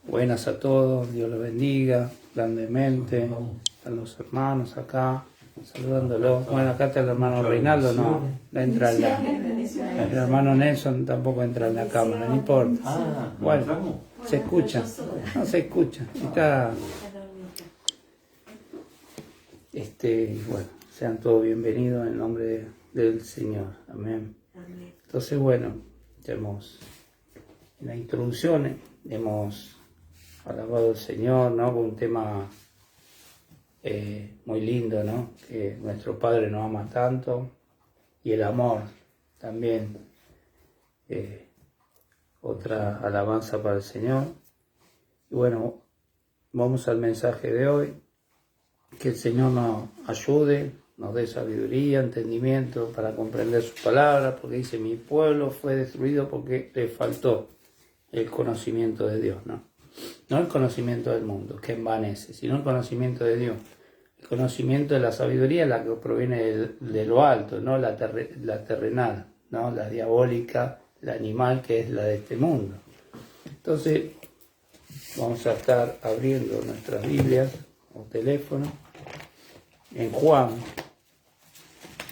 Buenas a todos, Dios los bendiga grandemente. A los hermanos acá, saludándolos. Bueno, acá está el hermano Reinaldo, no entra en el hermano Nelson tampoco entra en la cámara, no importa. Bueno, se escucha, no se escucha. Está, bueno, sean todos bienvenidos en el nombre del Señor. Amén. Entonces, bueno, tenemos en la introducción, hemos alabado al Señor, ¿no? Con un tema muy lindo, ¿no? Que nuestro Padre nos ama tanto, y el amor también, otra alabanza para el Señor. Y bueno, vamos al mensaje de hoy, que el Señor nos ayude, nos dé sabiduría, entendimiento para comprender su palabra, porque dice, mi pueblo fue destruido porque le faltó el conocimiento de Dios, ¿no? No el conocimiento del mundo, que envanece, sino el conocimiento de Dios. El conocimiento de la sabiduría, la que proviene de lo alto, no la terrenal, ¿no? La diabólica, la animal, que es la de este mundo. Entonces, vamos a estar abriendo nuestras Biblias o teléfonos en Juan.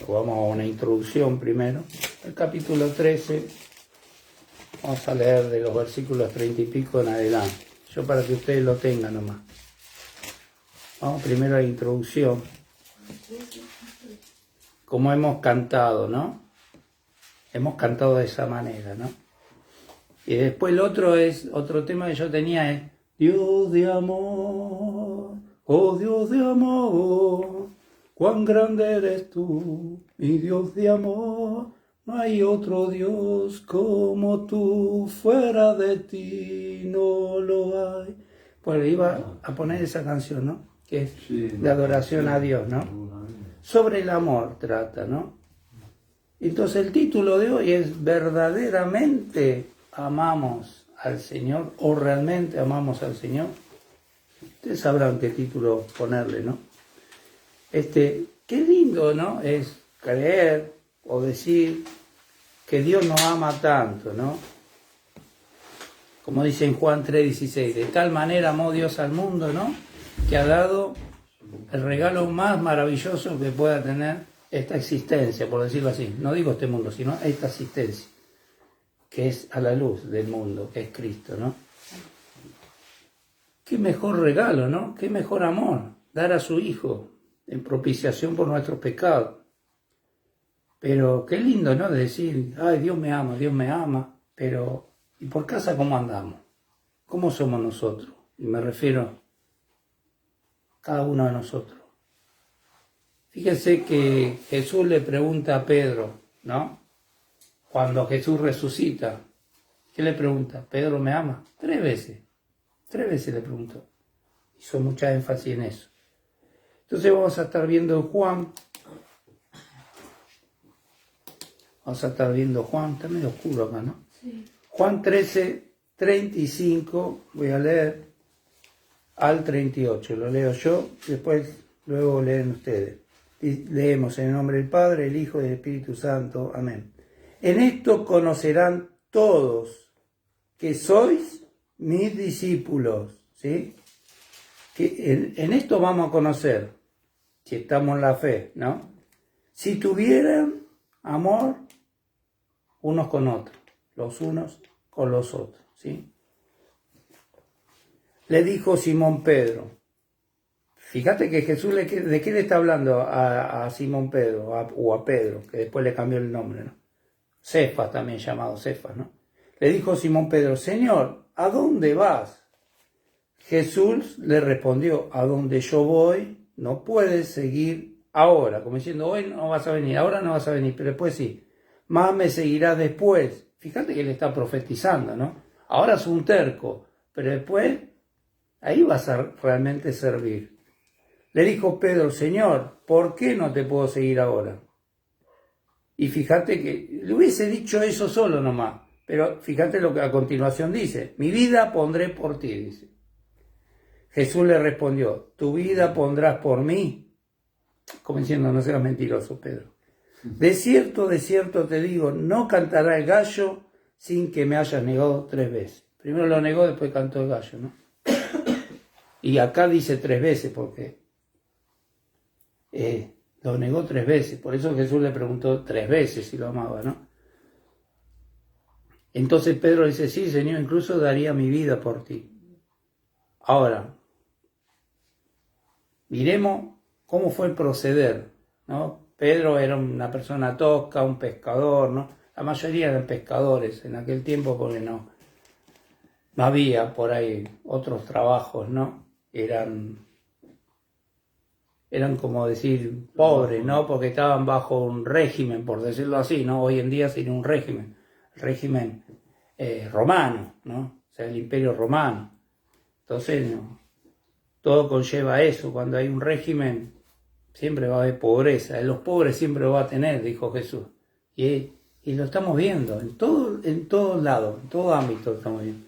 Vamos a una introducción primero. El capítulo 13, vamos a leer de los versículos 30 y pico en adelante. Yo para que ustedes lo tengan nomás. Vamos primero a la introducción. Como hemos cantado, ¿no? Hemos cantado de esa manera, ¿no? Y después el otro tema que yo tenía es Dios de amor, oh Dios de amor, cuán grande eres tú, mi Dios de amor. No hay otro Dios como tú, fuera de ti no lo hay. Pues iba a poner esa canción, ¿no? Que es de adoración a Dios, ¿no? Sobre el amor trata, ¿no? Entonces el título de hoy es ¿verdaderamente amamos al Señor o realmente amamos al Señor? Ustedes sabrán qué título ponerle, ¿no? Qué lindo, ¿no? Es creer o decir que Dios nos ama tanto, ¿no? Como dice en Juan 3:16, de tal manera amó Dios al mundo, ¿no? Que ha dado el regalo más maravilloso que pueda tener esta existencia, por decirlo así. No digo este mundo, sino esta existencia, que es a la luz del mundo, que es Cristo, ¿no? Qué mejor regalo, ¿no? Qué mejor amor, dar a su Hijo en propiciación por nuestros pecados. Pero qué lindo, ¿no? De decir, ay, Dios me ama, pero ¿y por casa cómo andamos? ¿Cómo somos nosotros? Y me refiero a cada uno de nosotros. Fíjense que Jesús le pregunta a Pedro, ¿no? Cuando Jesús resucita, ¿qué le pregunta? ¿Pedro me ama? 3 veces le preguntó. Hizo mucha énfasis en eso. Entonces vamos a estar viendo Juan. Está medio oscuro acá, ¿no? Sí. Juan 13:35, voy a leer al 38. Lo leo yo, luego leen ustedes. Y leemos en el nombre del Padre, el Hijo y el Espíritu Santo. Amén. En esto conocerán todos que sois mis discípulos, ¿sí? Que en esto vamos a conocer si estamos en la fe, ¿no? Si tuvieran amor unos con otros, los unos con los otros, ¿sí? Le dijo Simón Pedro. Fíjate que Jesús, ¿de qué le está hablando a Simón Pedro o a Pedro? Que después le cambió el nombre, ¿no? Cefas, también llamado Cefas, ¿no? Le dijo Simón Pedro, Señor, ¿a dónde vas? Jesús le respondió, a donde yo voy no puedes seguir ahora. Como diciendo, hoy no vas a venir, ahora no vas a venir, pero después sí. Más me seguirá después. Fíjate que él está profetizando, ¿no? Ahora es un terco, pero después ahí vas a realmente servir. Le dijo Pedro, Señor, ¿por qué no te puedo seguir ahora? Y fíjate que le hubiese dicho eso solo nomás, pero fíjate lo que a continuación dice, mi vida pondré por ti, dice. Jesús le respondió, ¿tu vida pondrás por mí? Como diciendo, no seas mentiroso, Pedro. De cierto te digo, no cantará el gallo sin que me hayas negado 3 veces. Primero lo negó, después cantó el gallo, ¿no? Y acá dice 3 veces porque lo negó 3 veces. Por eso Jesús le preguntó 3 veces si lo amaba, ¿no? Entonces Pedro dice, sí, Señor, incluso daría mi vida por ti. Ahora, miremos cómo fue el proceder, ¿no? Pedro era una persona tosca, un pescador, ¿no? La mayoría eran pescadores en aquel tiempo porque no había por ahí otros trabajos, ¿no? Eran como decir pobres, ¿no? Porque estaban bajo un régimen, por decirlo así, ¿no? Hoy en día sería un régimen romano, ¿no? O sea, el Imperio Romano. Entonces, ¿no? Todo conlleva eso. Cuando hay un régimen, siempre va a haber pobreza. Los pobres siempre lo va a tener, dijo Jesús. Y lo estamos viendo en todos lados, en todo ámbito lo estamos viendo.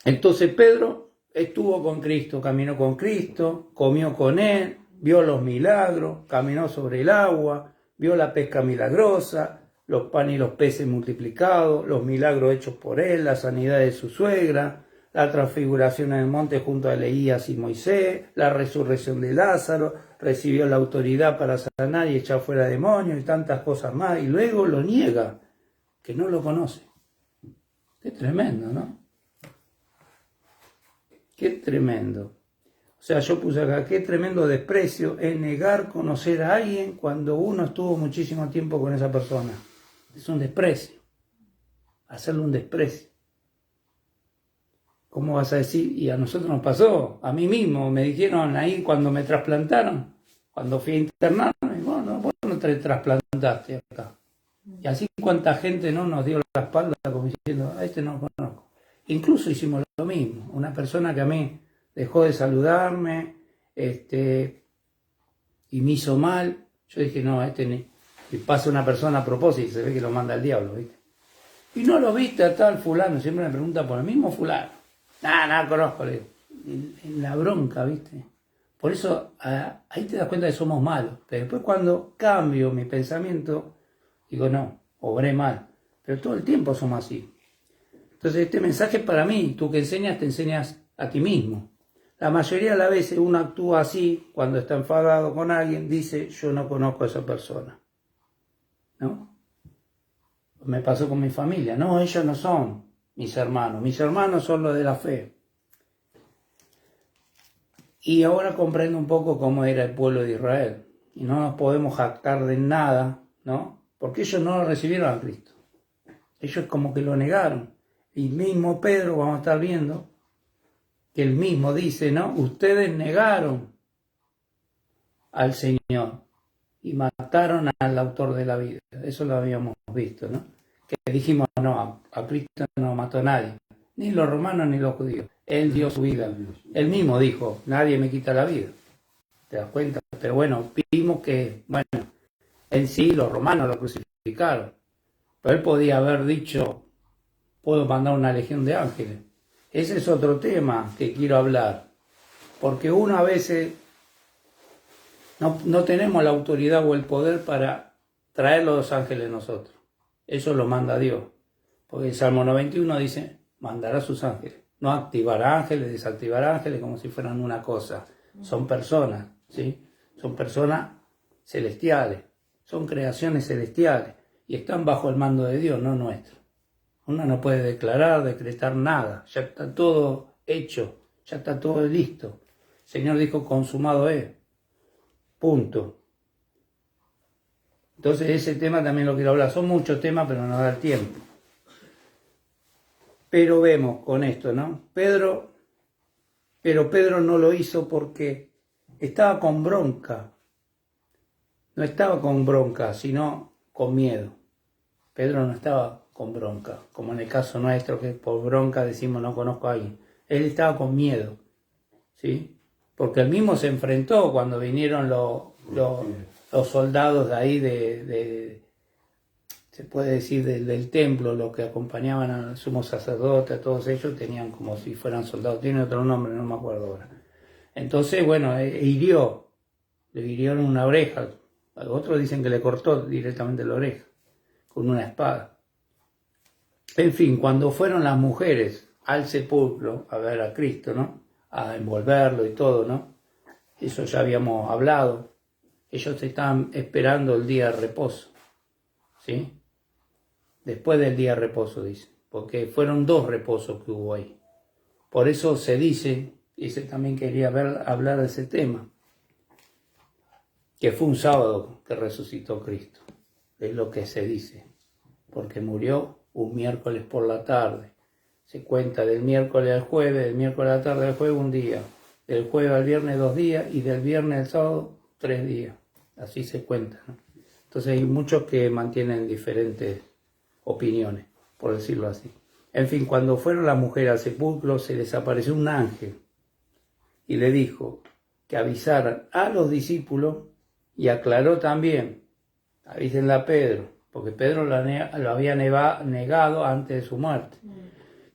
Entonces Pedro estuvo con Cristo, caminó con Cristo, comió con Él, vio los milagros, caminó sobre el agua, vio la pesca milagrosa, los panes y los peces multiplicados, los milagros hechos por Él, la sanidad de su suegra, la transfiguración en el monte junto a Elías y Moisés, la resurrección de Lázaro, recibió la autoridad para sanar y echar fuera demonios y tantas cosas más, y luego lo niega, que no lo conoce. Qué tremendo, ¿no? Qué tremendo. O sea, yo puse acá, qué tremendo desprecio es negar conocer a alguien cuando uno estuvo muchísimo tiempo con esa persona. Es un desprecio. Hacerle un desprecio. ¿Cómo vas a decir? Y a nosotros nos pasó, a mí mismo, me dijeron ahí cuando me trasplantaron, cuando fui a internarme, bueno, vos no te trasplantaste acá. Y así cuánta gente no nos dio la espalda como diciendo, a este no lo conozco. Incluso hicimos lo mismo, una persona que a mí dejó de saludarme, y me hizo mal, yo dije, no, ni. Y pasa una persona a propósito y se ve que lo manda el diablo, ¿viste? Y no lo viste a tal fulano, siempre me pregunta por el mismo fulano. Nada, conozco, le digo. En la bronca, ¿viste? Por eso ahí te das cuenta que somos malos. Pero después cuando cambio mi pensamiento, digo, no, obré mal. Pero todo el tiempo somos así. Entonces este mensaje es para mí. Tú que enseñas, te enseñas a ti mismo. La mayoría de las veces uno actúa así, cuando está enfadado con alguien, dice, yo no conozco a esa persona. ¿No? Me pasó con mi familia. No, ellos no son mis hermanos son los de la fe. Y ahora comprendo un poco cómo era el pueblo de Israel. Y no nos podemos jactar de nada, ¿no? Porque ellos no lo recibieron a Cristo. Ellos como que lo negaron. Y mismo Pedro, vamos a estar viendo, que él mismo dice, ¿no? Ustedes negaron al Señor y mataron al autor de la vida. Eso lo habíamos visto, ¿no? Que dijimos, no, a Cristo no mató a nadie. Ni los romanos ni los judíos. Él dio su vida. Él mismo dijo, nadie me quita la vida. ¿Te das cuenta? Pero bueno, vimos que, bueno, en sí los romanos lo crucificaron. Pero él podía haber dicho, puedo mandar una legión de ángeles. Ese es otro tema que quiero hablar. Porque uno a veces no tenemos la autoridad o el poder para traer los ángeles nosotros. Eso lo manda Dios. Porque el Salmo 91 dice, mandará sus ángeles. No activará ángeles, desactivará ángeles como si fueran una cosa. Son personas, ¿sí? Son personas celestiales. Son creaciones celestiales. Y están bajo el mando de Dios, no nuestro. Uno no puede decretar nada. Ya está todo hecho. Ya está todo listo. El Señor dijo, consumado es. Punto. Entonces ese tema también lo quiero hablar. Son muchos temas, pero no da el tiempo. Pero vemos con esto, ¿no? Pero Pedro no lo hizo porque estaba con bronca. No estaba con bronca, sino con miedo. Pedro no estaba con bronca, como en el caso nuestro, que por bronca decimos no conozco a alguien. Él estaba con miedo, ¿sí? Porque él mismo se enfrentó cuando vinieron los soldados de ahí, se puede decir, del templo, los que acompañaban al sumo sacerdote, a todos ellos, tenían como si fueran soldados, tiene otro nombre, no me acuerdo ahora. Entonces, bueno, le hirieron una oreja, otros dicen que le cortó directamente la oreja, con una espada. En fin, cuando fueron las mujeres al sepulcro a ver a Cristo, ¿no? A envolverlo y todo, ¿no? Eso ya habíamos hablado. Ellos estaban esperando el día de reposo, ¿sí? Después del día de reposo, dice, porque fueron 2 reposos que hubo ahí. Por eso se dice, y se también quería hablar de ese tema, que fue un sábado que resucitó Cristo. Es lo que se dice, porque murió un miércoles por la tarde. Se cuenta del miércoles al jueves, del miércoles a la tarde al jueves 1 día, del jueves al viernes 2 días y del viernes al sábado 3 días. Así se cuenta, ¿no? Entonces hay muchos que mantienen diferentes opiniones, por decirlo así. En fin, cuando fueron las mujeres al sepulcro, se les apareció un ángel y le dijo que avisaran a los discípulos y aclaró también, avísenle a Pedro, porque Pedro lo había negado antes de su muerte,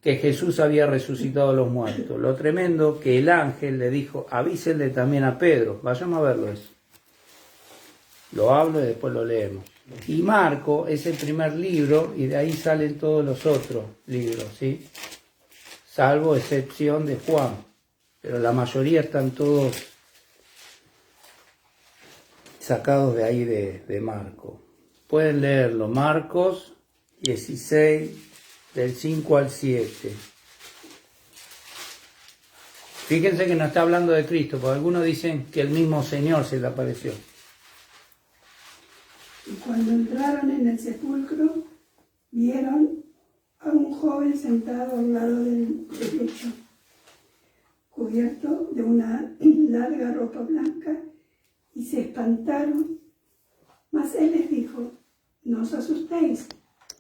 que Jesús había resucitado a los muertos. Lo tremendo que el ángel le dijo, avísenle también a Pedro. Vayamos a verlo eso. Lo hablo y después lo leemos. Y Marco es el primer libro y de ahí salen todos los otros libros, ¿sí? Salvo excepción de Juan, pero la mayoría están todos sacados de ahí de Marco. Pueden leerlo, Marcos 16, del 5 al 7. Fíjense que no está hablando de Cristo, porque algunos dicen que el mismo Señor se le apareció. Y cuando entraron en el sepulcro, vieron a un joven sentado al lado del lecho, cubierto de una larga ropa blanca, y se espantaron. Mas él les dijo, no os asustéis,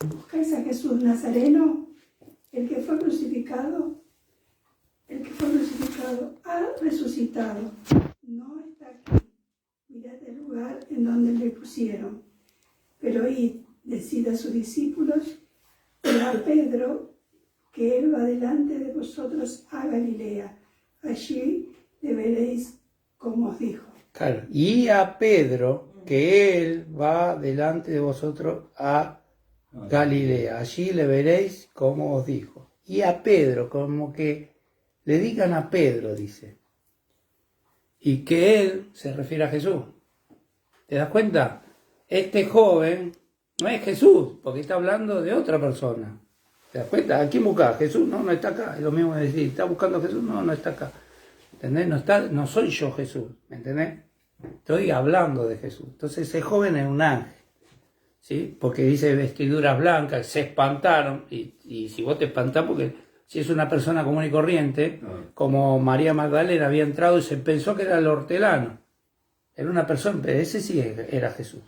¿buscáis a Jesús Nazareno, el que fue crucificado? El que fue crucificado ha resucitado, no está aquí. Mirad el lugar en donde le pusieron. Pero id, decid a sus discípulos y a Pedro que él va delante de vosotros a Galilea. Allí le veréis como os dijo. Claro, y a Pedro que él va delante de vosotros a Galilea. Allí le veréis como os dijo. Y a Pedro, como que le digan a Pedro, dice. Y que él se refiere a Jesús. ¿Te das cuenta? Este joven no es Jesús, porque está hablando de otra persona. ¿Te das cuenta? ¿A quién busca? ¿Jesús? No, no está acá. Es lo mismo que decir, ¿está buscando a Jesús? No, no está acá. ¿Entendés? No soy yo Jesús, ¿me entendés? Estoy hablando de Jesús. Entonces ese joven es un ángel, ¿sí? Porque dice vestiduras blancas, se espantaron, y si vos te espantás, porque si es una persona común y corriente, como María Magdalena había entrado y se pensó que era el hortelano. Era una persona, pero ese sí era Jesús.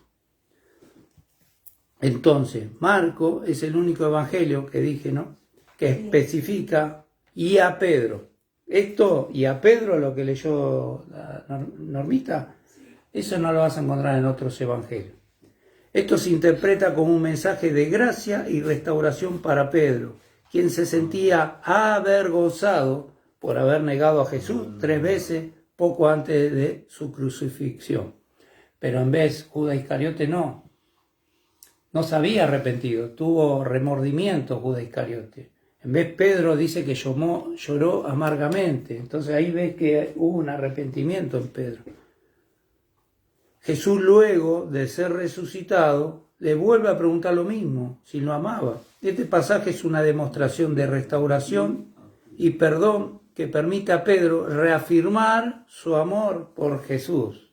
Entonces, Marco es el único evangelio que dije, ¿no? Que especifica y a Pedro. Esto y a Pedro, lo que leyó la Normita, eso no lo vas a encontrar en otros evangelios. Esto se interpreta como un mensaje de gracia y restauración para Pedro, quien se sentía avergonzado por haber negado a Jesús 3 veces poco antes de su crucifixión. Pero en vez, Judas Iscariote no se había arrepentido, tuvo remordimiento Judas Iscariote. En vez, Pedro dice que lloró amargamente. Entonces ahí ves que hubo un arrepentimiento en Pedro. Jesús, luego de ser resucitado, le vuelve a preguntar lo mismo, si lo amaba. Este pasaje es una demostración de restauración y perdón que permite a Pedro reafirmar su amor por Jesús.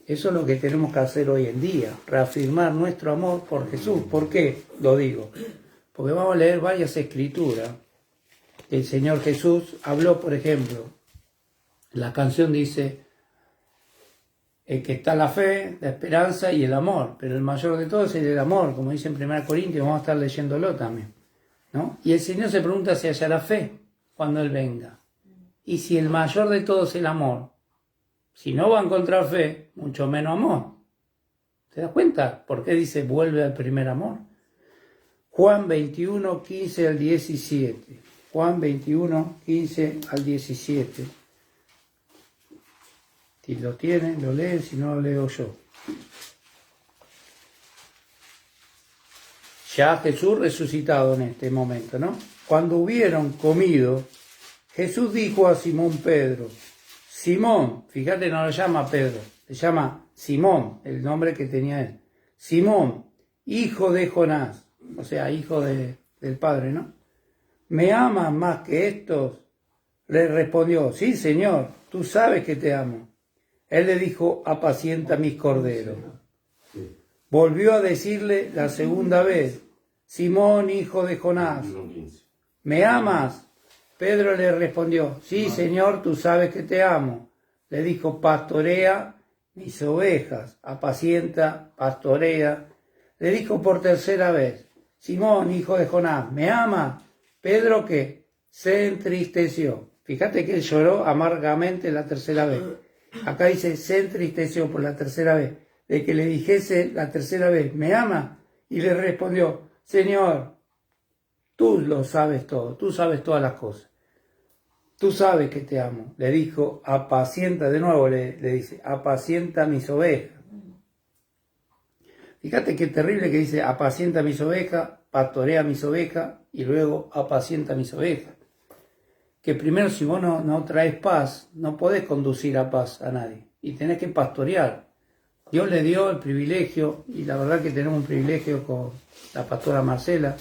Eso es lo que tenemos que hacer hoy en día, reafirmar nuestro amor por Jesús. ¿Por qué lo digo? Porque vamos a leer varias escrituras. El Señor Jesús habló, por ejemplo, la canción dice que está la fe, la esperanza y el amor, pero el mayor de todos es el amor, como dice en 1 Corintios, vamos a estar leyéndolo también, ¿no? Y el Señor se pregunta si hallará fe cuando Él venga. Y si el mayor de todos es el amor, si no va a encontrar fe, mucho menos amor. ¿Te das cuenta? ¿Por qué dice vuelve al primer amor? Juan 21, 15 al 17. Juan 21, 15 al 17. Si lo tienen, lo leen, si no lo leo yo. Ya Jesús resucitado en este momento, ¿no? Cuando hubieron comido, Jesús dijo a Simón Pedro, Simón, fíjate, no lo llama Pedro, le llama Simón, el nombre que tenía él. Simón, hijo de Jonás, o sea, hijo del Padre, ¿no? ¿Me amas más que estos? Le respondió, sí, Señor, tú sabes que te amo. Él le dijo, apacienta mis corderos. Volvió a decirle la segunda vez, Simón, hijo de Jonás, ¿me amas? Pedro le respondió, sí, Señor, tú sabes que te amo. Le dijo, pastorea mis ovejas, apacienta, pastorea. Le dijo por tercera vez, Simón, hijo de Jonás, ¿me amas? Pedro, ¿qué? Se entristeció. Fíjate que él lloró amargamente la tercera vez. Acá dice, se entristeció por la tercera vez, de que le dijese la tercera vez, ¿me ama? Y le respondió, Señor, tú lo sabes todo, tú sabes todas las cosas. Tú sabes que te amo. Le dijo, apacienta, de nuevo le dice, apacienta mis ovejas. Fíjate qué terrible que dice, apacienta mis ovejas, pastorea mis ovejas, y luego apacienta mis ovejas. Que primero, si vos no traes paz, no podés conducir a paz a nadie. Y tenés que pastorear. Dios le dio el privilegio, y la verdad que tenemos un privilegio con la pastora Marcela,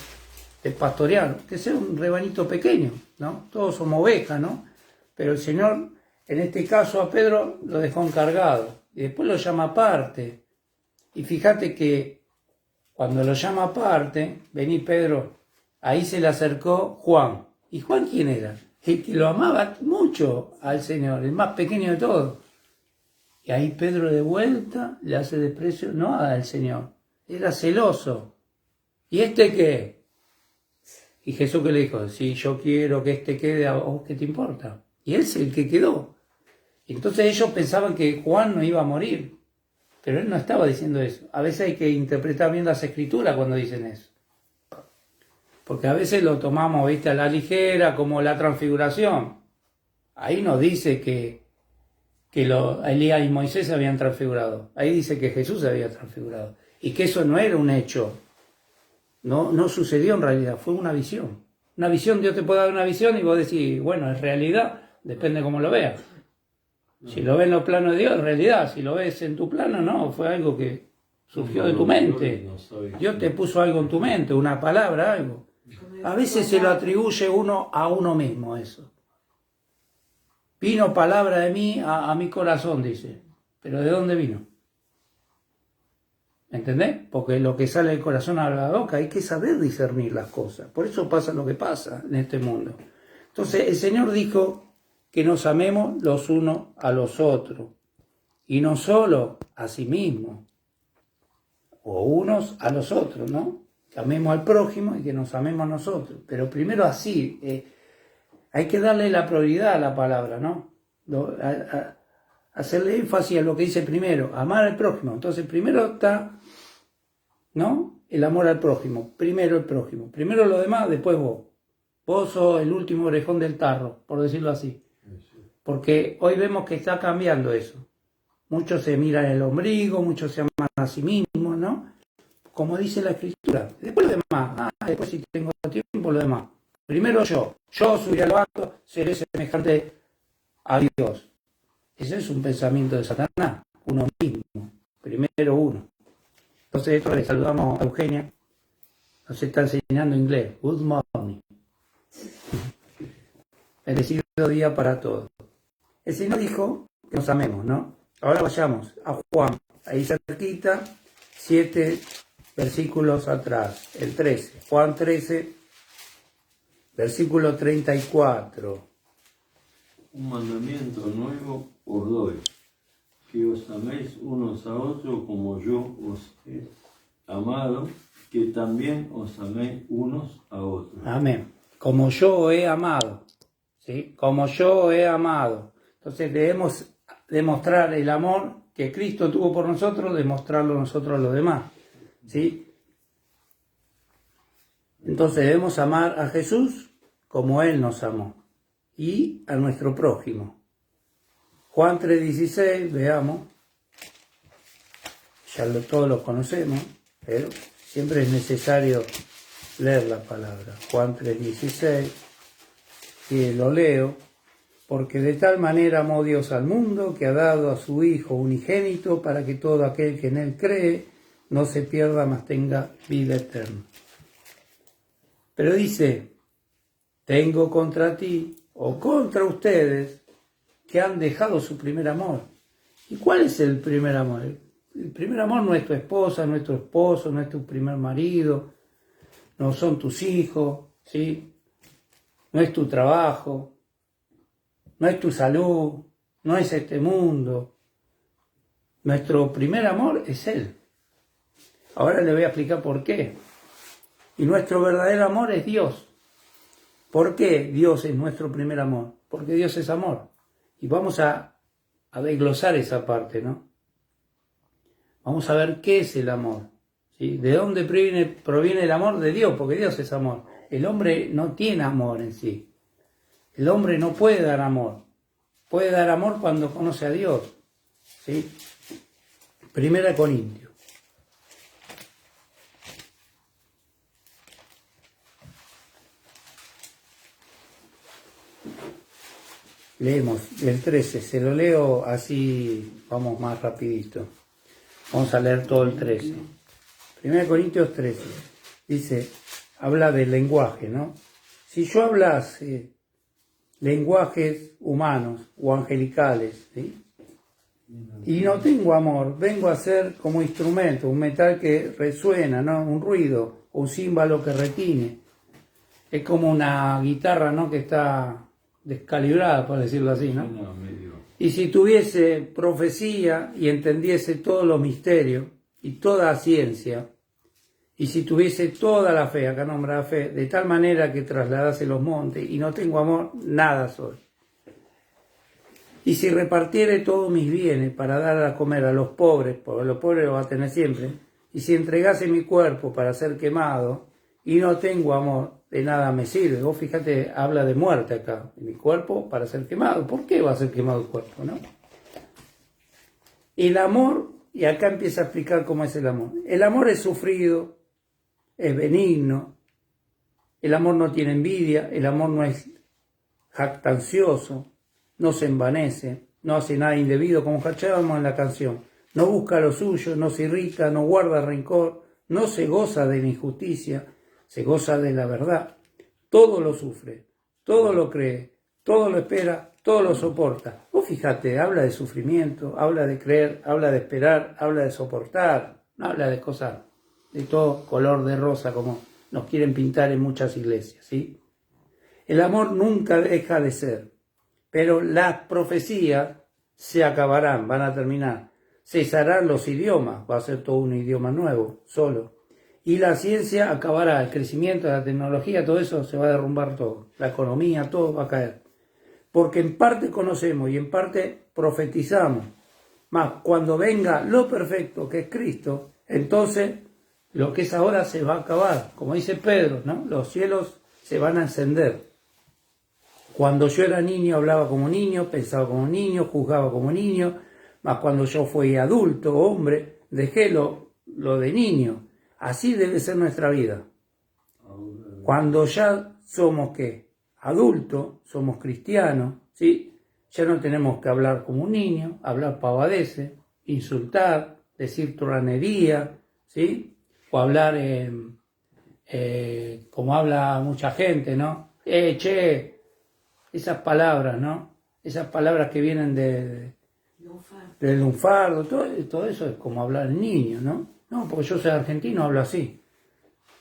de pastorear, que sea un rebanito pequeño, ¿no? Todos somos ovejas, ¿no? Pero el Señor, en este caso a Pedro, lo dejó encargado. Y después lo llama aparte. Y fíjate que cuando lo llama aparte, vení Pedro, ahí se le acercó Juan. ¿Y Juan quién era? El que lo amaba mucho al Señor, el más pequeño de todos. Y ahí Pedro de vuelta le hace desprecio, no al Señor, era celoso. ¿Y este qué? Y Jesús que le dijo, si yo quiero que este quede, ¿a vos qué te importa? Y él es el que quedó. Y entonces ellos pensaban que Juan no iba a morir, pero él no estaba diciendo eso. A veces hay que interpretar bien las escrituras cuando dicen eso. Porque a veces lo tomamos, viste, a la ligera, como la transfiguración. Ahí nos dice que Elías y Moisés se habían transfigurado. Ahí dice que Jesús se había transfigurado. Y que eso no era un hecho. No sucedió en realidad, fue una visión. Una visión, Dios te puede dar una visión y vos decís, bueno, es realidad, depende cómo lo veas. Si lo ves en los planos de Dios, es realidad. Si lo ves en tu plano, no, fue algo que surgió de tu mente. Dios te puso algo en tu mente, una palabra, algo. A veces se lo atribuye uno a uno mismo eso. Vino palabra de mí a mi corazón, dice. ¿Pero de dónde vino? ¿Entendés? Porque lo que sale del corazón a la boca hay que saber discernir las cosas. Por eso pasa lo que pasa en este mundo. Entonces el Señor dijo que nos amemos los unos a los otros. Y no solo a sí mismos. O unos a los otros, ¿no? Que amemos al prójimo y que nos amemos a nosotros. Pero primero así. Hay que darle la prioridad a la palabra, ¿no? Hacerle énfasis a lo que dice primero, amar al prójimo. Entonces primero está, ¿no? El amor al prójimo, primero el prójimo. Primero lo demás, después vos. Vos sos el último orejón del tarro, por decirlo así. Porque hoy vemos que está cambiando eso. Muchos se miran el ombligo, muchos se aman a sí mismos, ¿no? Como dice la Escritura. Después lo demás. Después si tengo tiempo, lo demás. Primero yo subiré al alto, seré semejante a Dios. Ese es un pensamiento de Satanás, uno mismo, primero uno. Entonces esto le saludamos a Eugenia, nos está enseñando inglés. Good morning. Bendecido día para todos. El Señor dijo que nos amemos, ¿no? Ahora vayamos a Juan, ahí cerquita, 7 versículos atrás, el 13. Juan 13, versículo 34. Un mandamiento nuevo os doy, que os améis unos a otros como yo os he amado, que también os améis unos a otros. Amén. Como yo he amado, ¿sí? Como yo he amado. Entonces debemos demostrar el amor que Cristo tuvo por nosotros, demostrarlo nosotros a los demás, ¿sí? Entonces debemos amar a Jesús como Él nos amó y a nuestro prójimo. Juan 3:16, veamos, ya todos lo conocemos, pero siempre es necesario leer la palabra. Juan 3:16, y lo leo, porque de tal manera amó Dios al mundo que ha dado a su Hijo unigénito para que todo aquel que en él cree no se pierda, mas tenga vida eterna. Pero dice, tengo contra ti o contra ustedes que han dejado su primer amor. ¿Y cuál es el primer amor? El primer amor no es tu esposa, no es tu esposo, no es tu primer marido, no son tus hijos, ¿sí? No es tu trabajo, no es tu salud, no es este mundo. Nuestro primer amor es Él. Ahora le voy a explicar por qué. Y nuestro verdadero amor es Dios. ¿Por qué Dios es nuestro primer amor? Porque Dios es amor. Y vamos a desglosar esa parte, ¿no? Vamos a ver qué es el amor, ¿sí? ¿De dónde proviene el amor? De Dios, porque Dios es amor. El hombre no tiene amor en sí. El hombre no puede dar amor. Puede dar amor cuando conoce a Dios, ¿sí? 1 Corintios. Leemos el 13, se lo leo así, vamos más rapidito. Vamos a leer todo el 13. 1 Corintios 13. Dice, habla del lenguaje, ¿no? Si yo hablase lenguajes humanos o angelicales, ¿sí? Y no tengo amor, vengo a ser como instrumento, un metal que resuena, ¿no? Un ruido, un címbalo que retine. Es como una guitarra, ¿no? Que está descalibrada, por decirlo así, ¿no? Y si tuviese profecía y entendiese todos los misterios y toda ciencia, y si tuviese toda la fe, acá nombra fe, de tal manera que trasladase los montes, y no tengo amor, nada soy. Y si repartiere todos mis bienes para dar a comer a los pobres, porque los pobres los va a tener siempre, y si entregase mi cuerpo para ser quemado, y no tengo amor, de nada me sirve. Vos fíjate, habla de muerte acá, mi cuerpo para ser quemado. ¿Por qué va a ser quemado el cuerpo, no? El amor, y acá empieza a explicar cómo es el amor. El amor es sufrido, es benigno, el amor no tiene envidia, el amor no es jactancioso, no se envanece, no hace nada indebido, como escuchábamos en la canción. No busca lo suyo, no se irrita, no guarda rencor, no se goza de la injusticia, se goza de la verdad. Todo lo sufre, todo lo cree, todo lo espera, todo lo soporta. Vos fíjate, habla de sufrimiento, habla de creer, habla de esperar, habla de soportar, no habla de cosas de todo color de rosa como nos quieren pintar en muchas iglesias, ¿sí? El amor nunca deja de ser, pero las profecías se acabarán, van a terminar. Cesarán los idiomas, va a ser todo un idioma nuevo, solo. Y la ciencia acabará, el crecimiento de la tecnología, todo eso se va a derrumbar todo. La economía, todo va a caer. Porque en parte conocemos y en parte profetizamos. Mas cuando venga lo perfecto, que es Cristo, entonces lo que es ahora se va a acabar. Como dice Pedro, ¿no? Los cielos se van a encender. Cuando yo era niño hablaba como niño, pensaba como niño, juzgaba como niño. Mas cuando yo fui adulto, hombre, dejé lo de niño. Así debe ser nuestra vida. Cuando ya somos, ¿qué? Adultos, somos cristianos, ¿sí? Ya no tenemos que hablar como un niño, hablar pavadeces, insultar, decir turranería, ¿sí? O hablar como habla mucha gente, ¿no? Che, esas palabras, ¿no? Esas palabras que vienen del lunfardo, todo eso es como hablar el niño, ¿no? No, porque yo soy argentino, hablo así.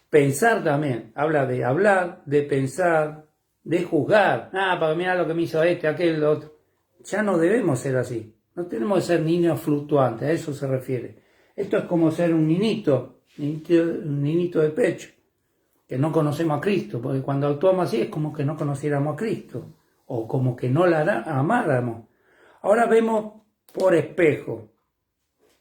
Pensar también, habla de hablar, de pensar, de juzgar. Para mirar lo que me hizo aquel, otro. Ya no debemos ser así. No tenemos que ser niños fluctuantes, a eso se refiere. Esto es como ser un niñito de pecho, que no conocemos a Cristo, porque cuando actuamos así es como que no conociéramos a Cristo, o como que no la amáramos. Ahora vemos por espejo,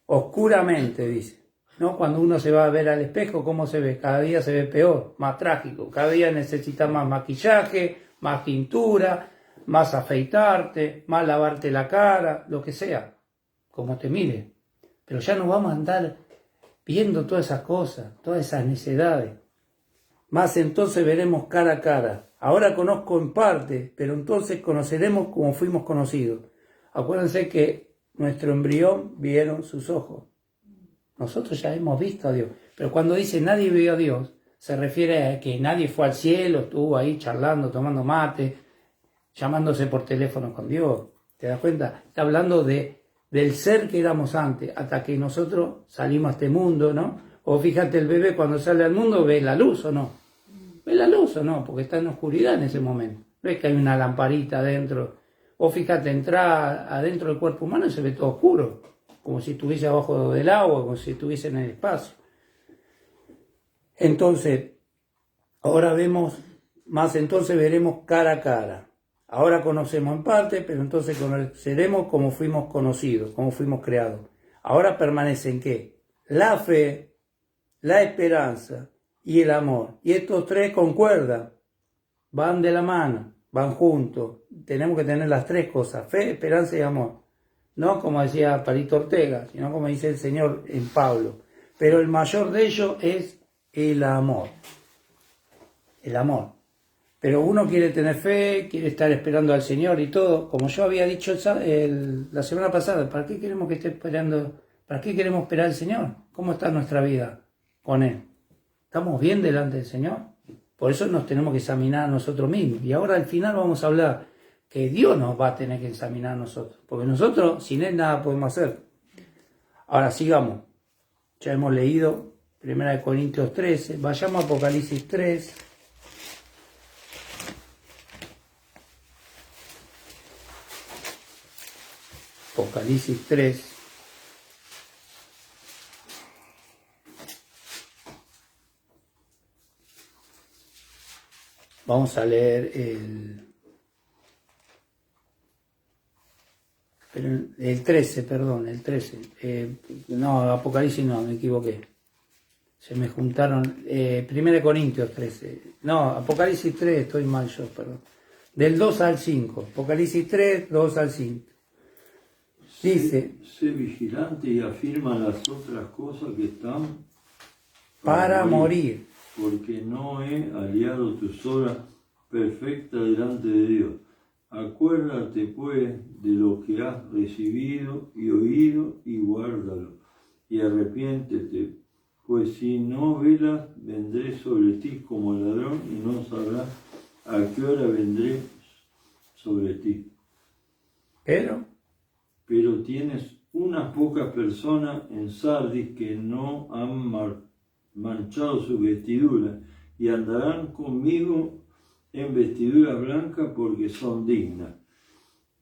oscuramente, dice. ¿No? Cuando uno se va a ver al espejo, ¿cómo se ve? Cada día se ve peor, más trágico. Cada día necesitas más maquillaje, más tintura, más afeitarte, más lavarte la cara, lo que sea, como te mire. Pero ya no vamos a andar viendo todas esas cosas, todas esas necedades. Mas entonces veremos cara a cara. Ahora conozco en parte, pero entonces conoceremos como fuimos conocidos. Acuérdense que nuestro embrión vieron sus ojos. Nosotros ya hemos visto a Dios. Pero cuando dice nadie vio a Dios, se refiere a que nadie fue al cielo, estuvo ahí charlando, tomando mate, llamándose por teléfono con Dios. ¿Te das cuenta? Está hablando del ser que éramos antes, hasta que nosotros salimos a este mundo, ¿no? O fíjate, el bebé cuando sale al mundo ve la luz o no. ¿Ve la luz o no? Porque está en oscuridad en ese momento. Ves que hay una lamparita adentro. O fíjate, entra adentro del cuerpo humano y se ve todo oscuro. Como si estuviese abajo del agua, como si estuviese en el espacio. Entonces, ahora vemos, más entonces veremos cara a cara. Ahora conocemos en parte, pero entonces conoceremos como fuimos conocidos, como fuimos creados. Ahora permanecen ¿qué? La fe, la esperanza y el amor. Y estos tres concuerdan, van de la mano, van juntos. Tenemos que tener las tres cosas, fe, esperanza y amor. No como decía Palito Ortega, sino como dice el Señor en Pablo. Pero el mayor de ellos es el amor. El amor. Pero uno quiere tener fe, quiere estar esperando al Señor y todo. Como yo había dicho la semana pasada, ¿para qué queremos que esté esperando? ¿Para qué queremos esperar al Señor? ¿Cómo está nuestra vida con Él? ¿Estamos bien delante del Señor? Por eso nos tenemos que examinar a nosotros mismos. Y ahora al final vamos a hablar que Dios nos va a tener que examinar a nosotros. Porque nosotros sin Él nada podemos hacer. Ahora sigamos. Ya hemos leído 1 Corintios 13. Vayamos a Apocalipsis 3. Apocalipsis 3. Vamos a leer el 13, perdón, el 13. No, Apocalipsis no, me equivoqué. Se me juntaron. 1 Corintios 13. No, Apocalipsis 3, estoy mal yo, perdón. Del 2 al 5. Apocalipsis 3, 2 al 5. Dice, sé vigilante y afirma las otras cosas que están para morir. Porque no he aliado tus obras perfectas delante de Dios. Acuérdate pues de lo que has recibido y oído y guárdalo. Y arrepiéntete, pues si no velas, vendré sobre ti como ladrón y no sabrás a qué hora vendré sobre ti. Pero tienes unas pocas personas en Sardis que no han manchado su vestidura y andarán conmigo en vestidura blanca porque son dignas.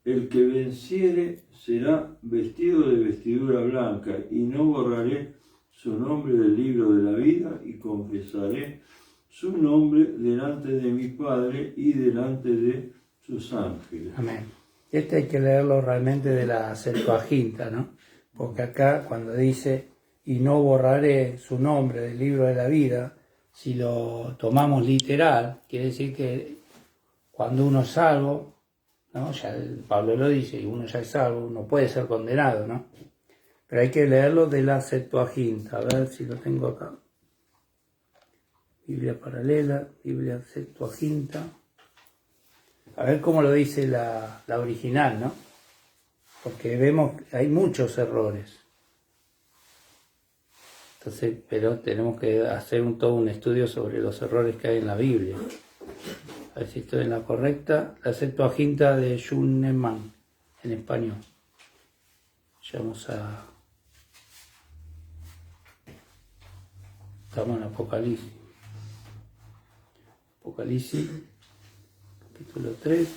El que venciere será vestido de vestidura blanca y no borraré su nombre del libro de la vida y confesaré su nombre delante de mi Padre y delante de sus ángeles. Amén. Este hay que leerlo realmente de la Septuaginta, ¿no? Porque acá cuando dice, y no borraré su nombre del libro de la vida, si lo tomamos literal, quiere decir que cuando uno es salvo, ¿no? Ya Pablo lo dice, y uno ya es salvo, uno puede ser condenado, ¿no? Pero hay que leerlo de la Septuaginta, a ver si lo tengo acá. Biblia paralela, Biblia Septuaginta. A ver cómo lo dice la original, ¿no? Porque vemos que hay muchos errores. Entonces, pero tenemos que hacer todo un estudio sobre los errores que hay en la Biblia. A ver si estoy en la correcta. La Septuaginta de Schunemann, en español. Vamos a... Estamos en Apocalipsis. Apocalipsis, capítulo 3.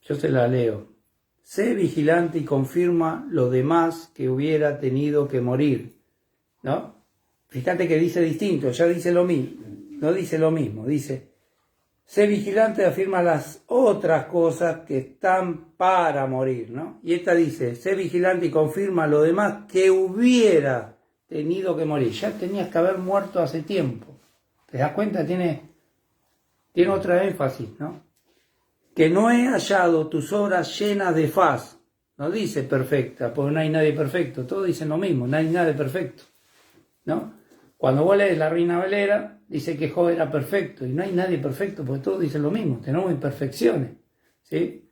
Yo se la leo. Sé vigilante y confirma lo demás que hubiera tenido que morir. ¿No? Fíjate que dice distinto, ya dice lo mismo. No dice lo mismo, dice, sé vigilante y afirma las otras cosas que están para morir, ¿no? Y esta dice, sé vigilante y confirma lo demás que hubiera tenido que morir. Ya tenías que haber muerto hace tiempo. ¿Te das cuenta? Tiene otra énfasis, ¿no? Que no he hallado tus obras llenas de faz. No dice perfecta, porque no hay nadie perfecto. Todos dicen lo mismo, no hay nadie perfecto. ¿no? Cuando vos lees la Reina Valera, dice que Job era perfecto, y no hay nadie perfecto, porque todos dicen lo mismo, tenemos imperfecciones, ¿sí?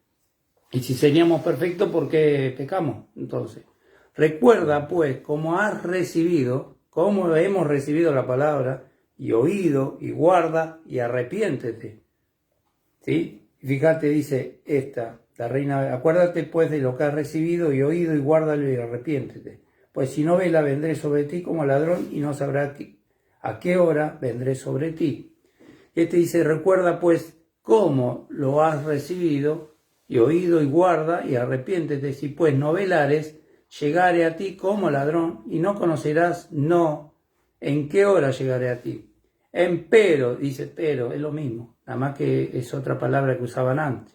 Y si seríamos perfectos, ¿por qué pecamos? Entonces, recuerda pues cómo has recibido, cómo hemos recibido la palabra, y oído, y guarda, y arrepiéntete, ¿sí? Y fíjate, dice esta, la Reina, acuérdate pues de lo que has recibido y oído, y guárdalo, y arrepiéntete. Pues si no vela, vendré sobre ti como ladrón, y no sabrás a qué hora vendré sobre ti. Este dice, recuerda pues cómo lo has recibido, y oído, y guarda, y arrepiéntete. Si pues no velares, llegaré a ti como ladrón, y no conocerás, no, en qué hora llegaré a ti. Empero, dice pero, es lo mismo, nada más que es otra palabra que usaban antes.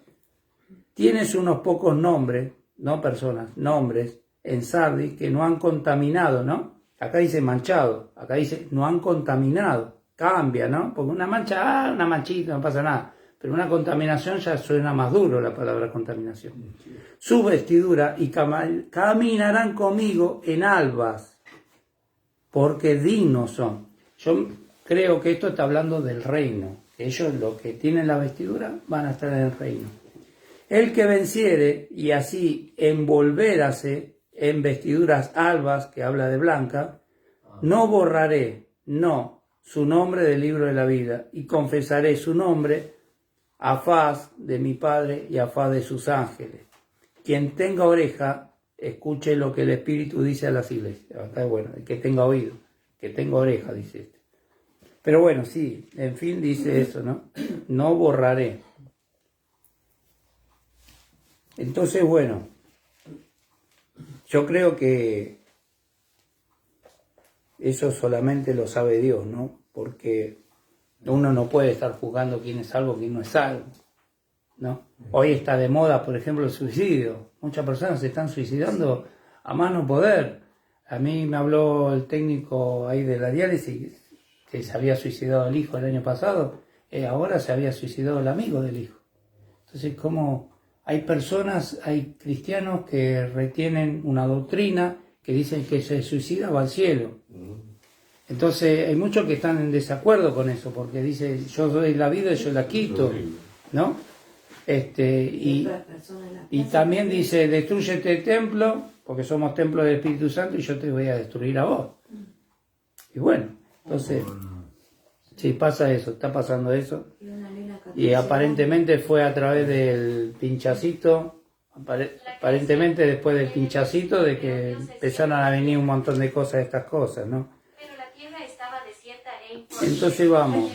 Tienes unos pocos nombres, no personas, nombres, en Sardis que no han contaminado, ¿no? Acá dice manchado, acá dice no han contaminado, cambia, ¿no? Porque una mancha, una manchita, no pasa nada. Pero una contaminación ya suena más duro la palabra contaminación. Su vestidura y caminarán conmigo en albas, porque dignos son. Yo creo que esto está hablando del reino. Ellos, los que tienen la vestidura, van a estar en el reino. El que venciere y así envolvérase en vestiduras albas, que habla de blanca, no borraré, no, su nombre del libro de la vida, y confesaré su nombre a faz de mi Padre y a faz de sus ángeles. Quien tenga oreja, escuche lo que el Espíritu dice a las iglesias. Acá, bueno, el que tenga oído, que tenga oreja, dice este. Pero bueno, sí, en fin dice eso, ¿no? No borraré. Entonces, bueno, yo creo que eso solamente lo sabe Dios, ¿no? Porque uno no puede estar juzgando quién es salvo, quién no es salvo, ¿no? Hoy está de moda, por ejemplo, el suicidio. Muchas personas se están suicidando a más no poder. A mí me habló el técnico ahí de la diálisis, que se había suicidado el hijo el año pasado, ahora se había suicidado el amigo del hijo. Entonces, ¿cómo? Hay personas, hay cristianos que retienen una doctrina que dicen que se suicida va al cielo. Entonces hay muchos que están en desacuerdo con eso, porque dice, yo doy la vida y yo la quito, ¿no? Y también dice, destruye este templo, porque somos templo del Espíritu Santo y yo te voy a destruir a vos. Y bueno, entonces, sí pasa eso, está pasando eso. Y aparentemente fue a través del pinchacito, aparentemente después del pinchacito, de que empezaron a venir un montón de cosas de estas cosas, ¿no? Pero la tierra estaba desierta e entonces vamos,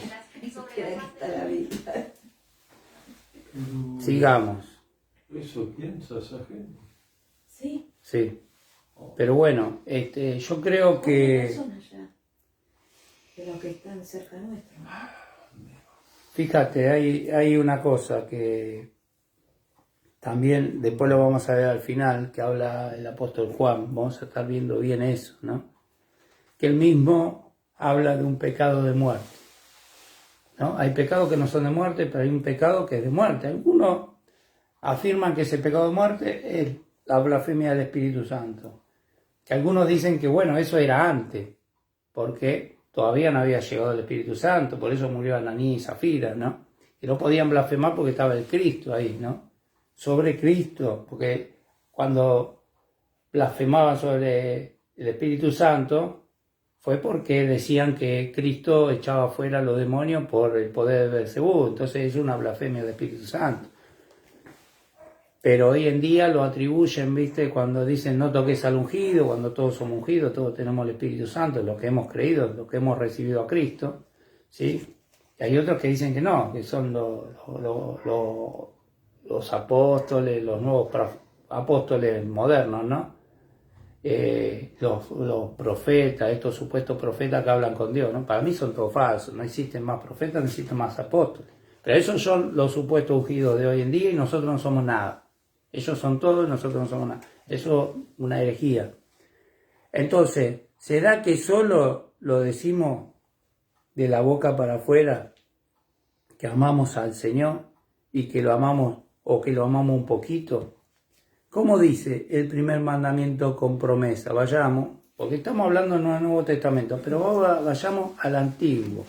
sigamos. ¿Eso piensa esa gente? Sí. Sí, pero bueno, yo creo que, De los que están cerca nuestro. fíjate, hay una cosa que también después lo vamos a ver al final, que habla el apóstol Juan, vamos a estar viendo bien eso, ¿no? Que él mismo habla de un pecado de muerte, ¿no? Hay pecados que no son de muerte, pero hay un pecado que es de muerte. Algunos afirman que ese pecado de muerte es la blasfemia del Espíritu Santo. Que algunos dicen que, bueno, eso era antes, porque todavía no había llegado el Espíritu Santo, por eso murió Ananí y Zafira, ¿no? Y no podían blasfemar porque estaba el Cristo ahí, ¿no? Sobre Cristo, porque cuando blasfemaban sobre el Espíritu Santo fue porque decían que Cristo echaba fuera a los demonios por el poder de Beelzebú, entonces es una blasfemia del Espíritu Santo. Pero hoy en día lo atribuyen, ¿viste? Cuando dicen no toques al ungido, cuando todos somos ungidos, todos tenemos el Espíritu Santo, los que hemos creído, los que hemos recibido a Cristo, ¿sí? Y hay otros que dicen que no, que son los apóstoles, los nuevos apóstoles modernos, ¿no? Los profetas, estos supuestos profetas que hablan con Dios, ¿no? Para mí son todos falsos, no existen más profetas, no existen más apóstoles. Pero esos son los supuestos ungidos de hoy en día y nosotros no somos nada. Ellos son todos y nosotros no somos nada. Eso es una herejía. Entonces, ¿será que solo lo decimos de la boca para afuera, que amamos al Señor y que lo amamos o que lo amamos un poquito? ¿Cómo dice el primer mandamiento con promesa? Vayamos porque estamos hablando en el Nuevo Testamento, pero ahora vayamos al Antiguo,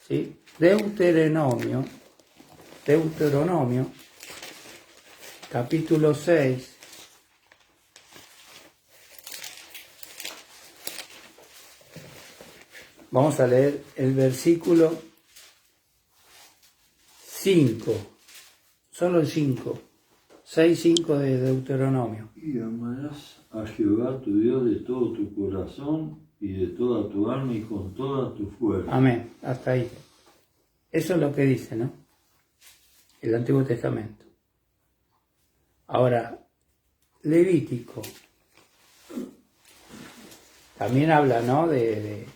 ¿sí? Deuteronomio, capítulo 6, vamos a leer el versículo 5, solo el 5, 6:5 de Deuteronomio. Y amarás a Jehová tu Dios de todo tu corazón y de toda tu alma y con toda tu fuerza. Amén, hasta ahí. Eso es lo que dice, ¿no? El Antiguo Testamento. Ahora, Levítico también habla, ¿no? De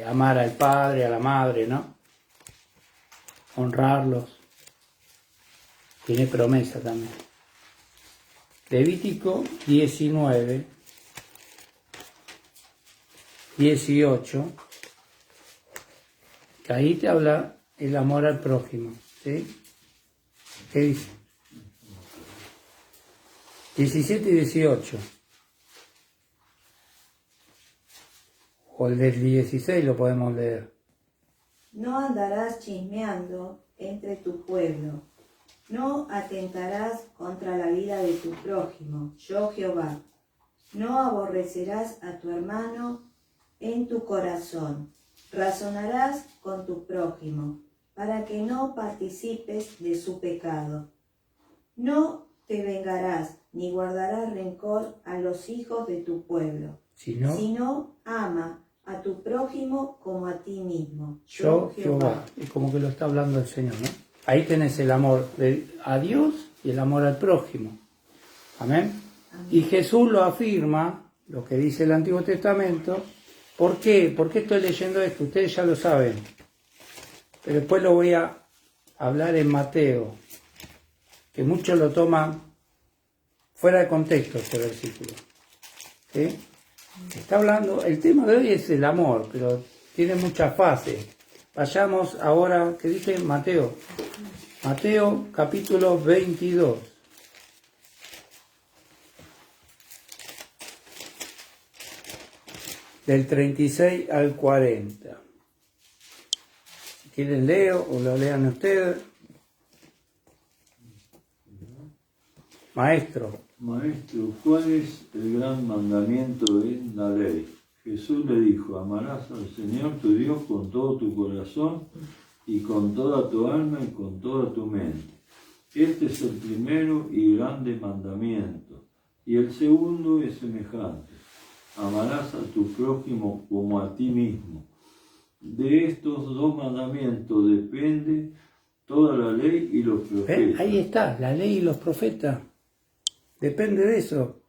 amar al padre, a la madre, ¿no? Honrarlos. Tiene promesa también. Levítico 19, 18, que ahí te habla el amor al prójimo, ¿sí? ¿Qué dice? 17 y 18. O el del 16 lo podemos leer. No andarás chismeando entre tu pueblo. No atentarás contra la vida de tu prójimo, yo Jehová. No aborrecerás a tu hermano en tu corazón. Razonarás con tu prójimo, para que no participes de su pecado. No te vengarás, ni guardarás rencor a los hijos de tu pueblo, sino ama a tu prójimo como a ti mismo. Yo Jehová. Es como que lo está hablando el Señor, ¿no? Ahí tenés el amor a Dios y el amor al prójimo. Amén. Amén. Y Jesús lo afirma, lo que dice el Antiguo Testamento. ¿Por qué? ¿Por qué estoy leyendo esto? Ustedes ya lo saben. Pero después lo voy a hablar en Mateo, que muchos lo toman fuera de contexto este versículo. ¿Sí? Está hablando, el tema de hoy es el amor, pero tiene muchas fases. Vayamos ahora, ¿qué dice Mateo? Mateo capítulo 22. Del 36 al 40. Si quieren leo o lo lean ustedes. Maestro, ¿cuál es el gran mandamiento en la ley? Jesús le dijo, amarás al Señor tu Dios con todo tu corazón y con toda tu alma y con toda tu mente. Este es el primero y grande mandamiento. Y el segundo es semejante. Amarás a tu prójimo como a ti mismo. De estos dos mandamientos depende toda la ley y los profetas. Ahí está, la ley y los profetas. Depende de eso.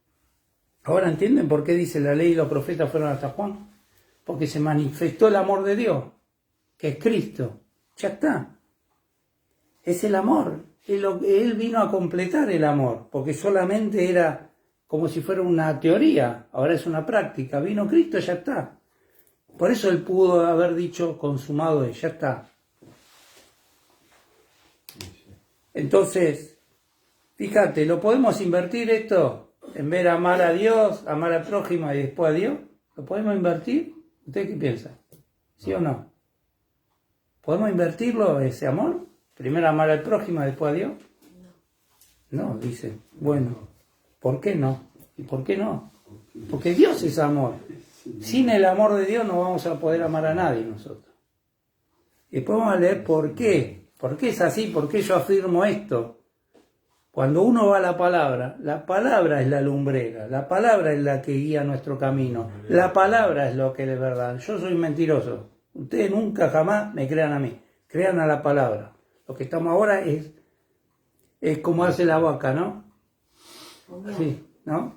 Ahora entienden por qué dice la ley y los profetas fueron hasta Juan. Porque se manifestó el amor de Dios, que es Cristo. Ya está. Es el amor. Él vino a completar el amor, porque solamente era como si fuera una teoría, ahora es una práctica. Vino Cristo, ya está. Por eso él pudo haber dicho consumado es, ya está. Entonces, fíjate, ¿lo podemos invertir esto? En vez de amar a Dios, amar al prójimo y después a Dios, ¿lo podemos invertir? ¿Ustedes qué piensan? ¿Sí o no? ¿Podemos invertirlo, ese amor? Primero amar al prójimo y después a Dios. No, dice, bueno, ¿por qué no? ¿Y por qué no? Porque Dios es amor. Sin el amor de Dios no vamos a poder amar a nadie nosotros. Y después vamos a leer por qué. ¿Por qué es así? ¿Por qué yo afirmo esto? Cuando uno va a la palabra es la lumbrera, la palabra es la que guía nuestro camino, la palabra es lo que es verdad. Yo soy mentiroso. Ustedes nunca jamás me crean a mí, crean a la palabra. Lo que estamos ahora es como hace la vaca, ¿no? Sí, ¿no?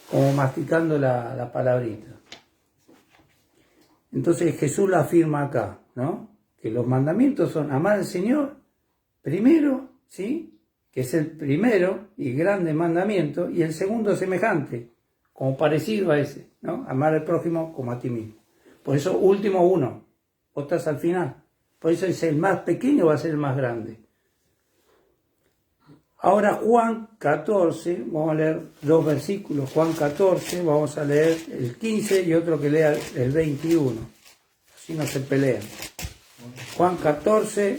Como masticando la palabrita. Entonces Jesús lo afirma acá, ¿no? Que los mandamientos son amar al Señor primero, ¿sí? Que es el primero y grande mandamiento, y el segundo semejante, como parecido a ese, ¿no? Amar al prójimo como a ti mismo. Por eso último uno, vos estás al final. Por eso es el más pequeño va a ser el más grande. Ahora Juan 14, vamos a leer 2 versículos, Juan 14, vamos a leer el 15 y otro que lea el 21, así no se pelean. Juan 14,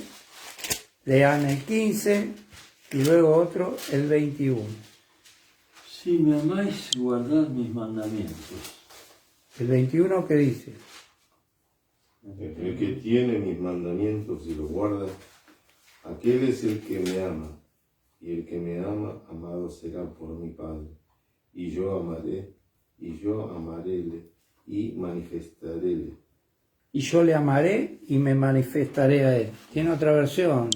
lean el 15 y luego otro el 21. Si me amáis, guardad mis mandamientos. El 21, ¿qué dice? El que tiene mis mandamientos y los guarda, aquel es el que me ama. Y el que me ama, amado será por mi Padre. Y yo amaréle y manifestaréle. Y yo le amaré y me manifestaré a él. ¿Tiene otra versión?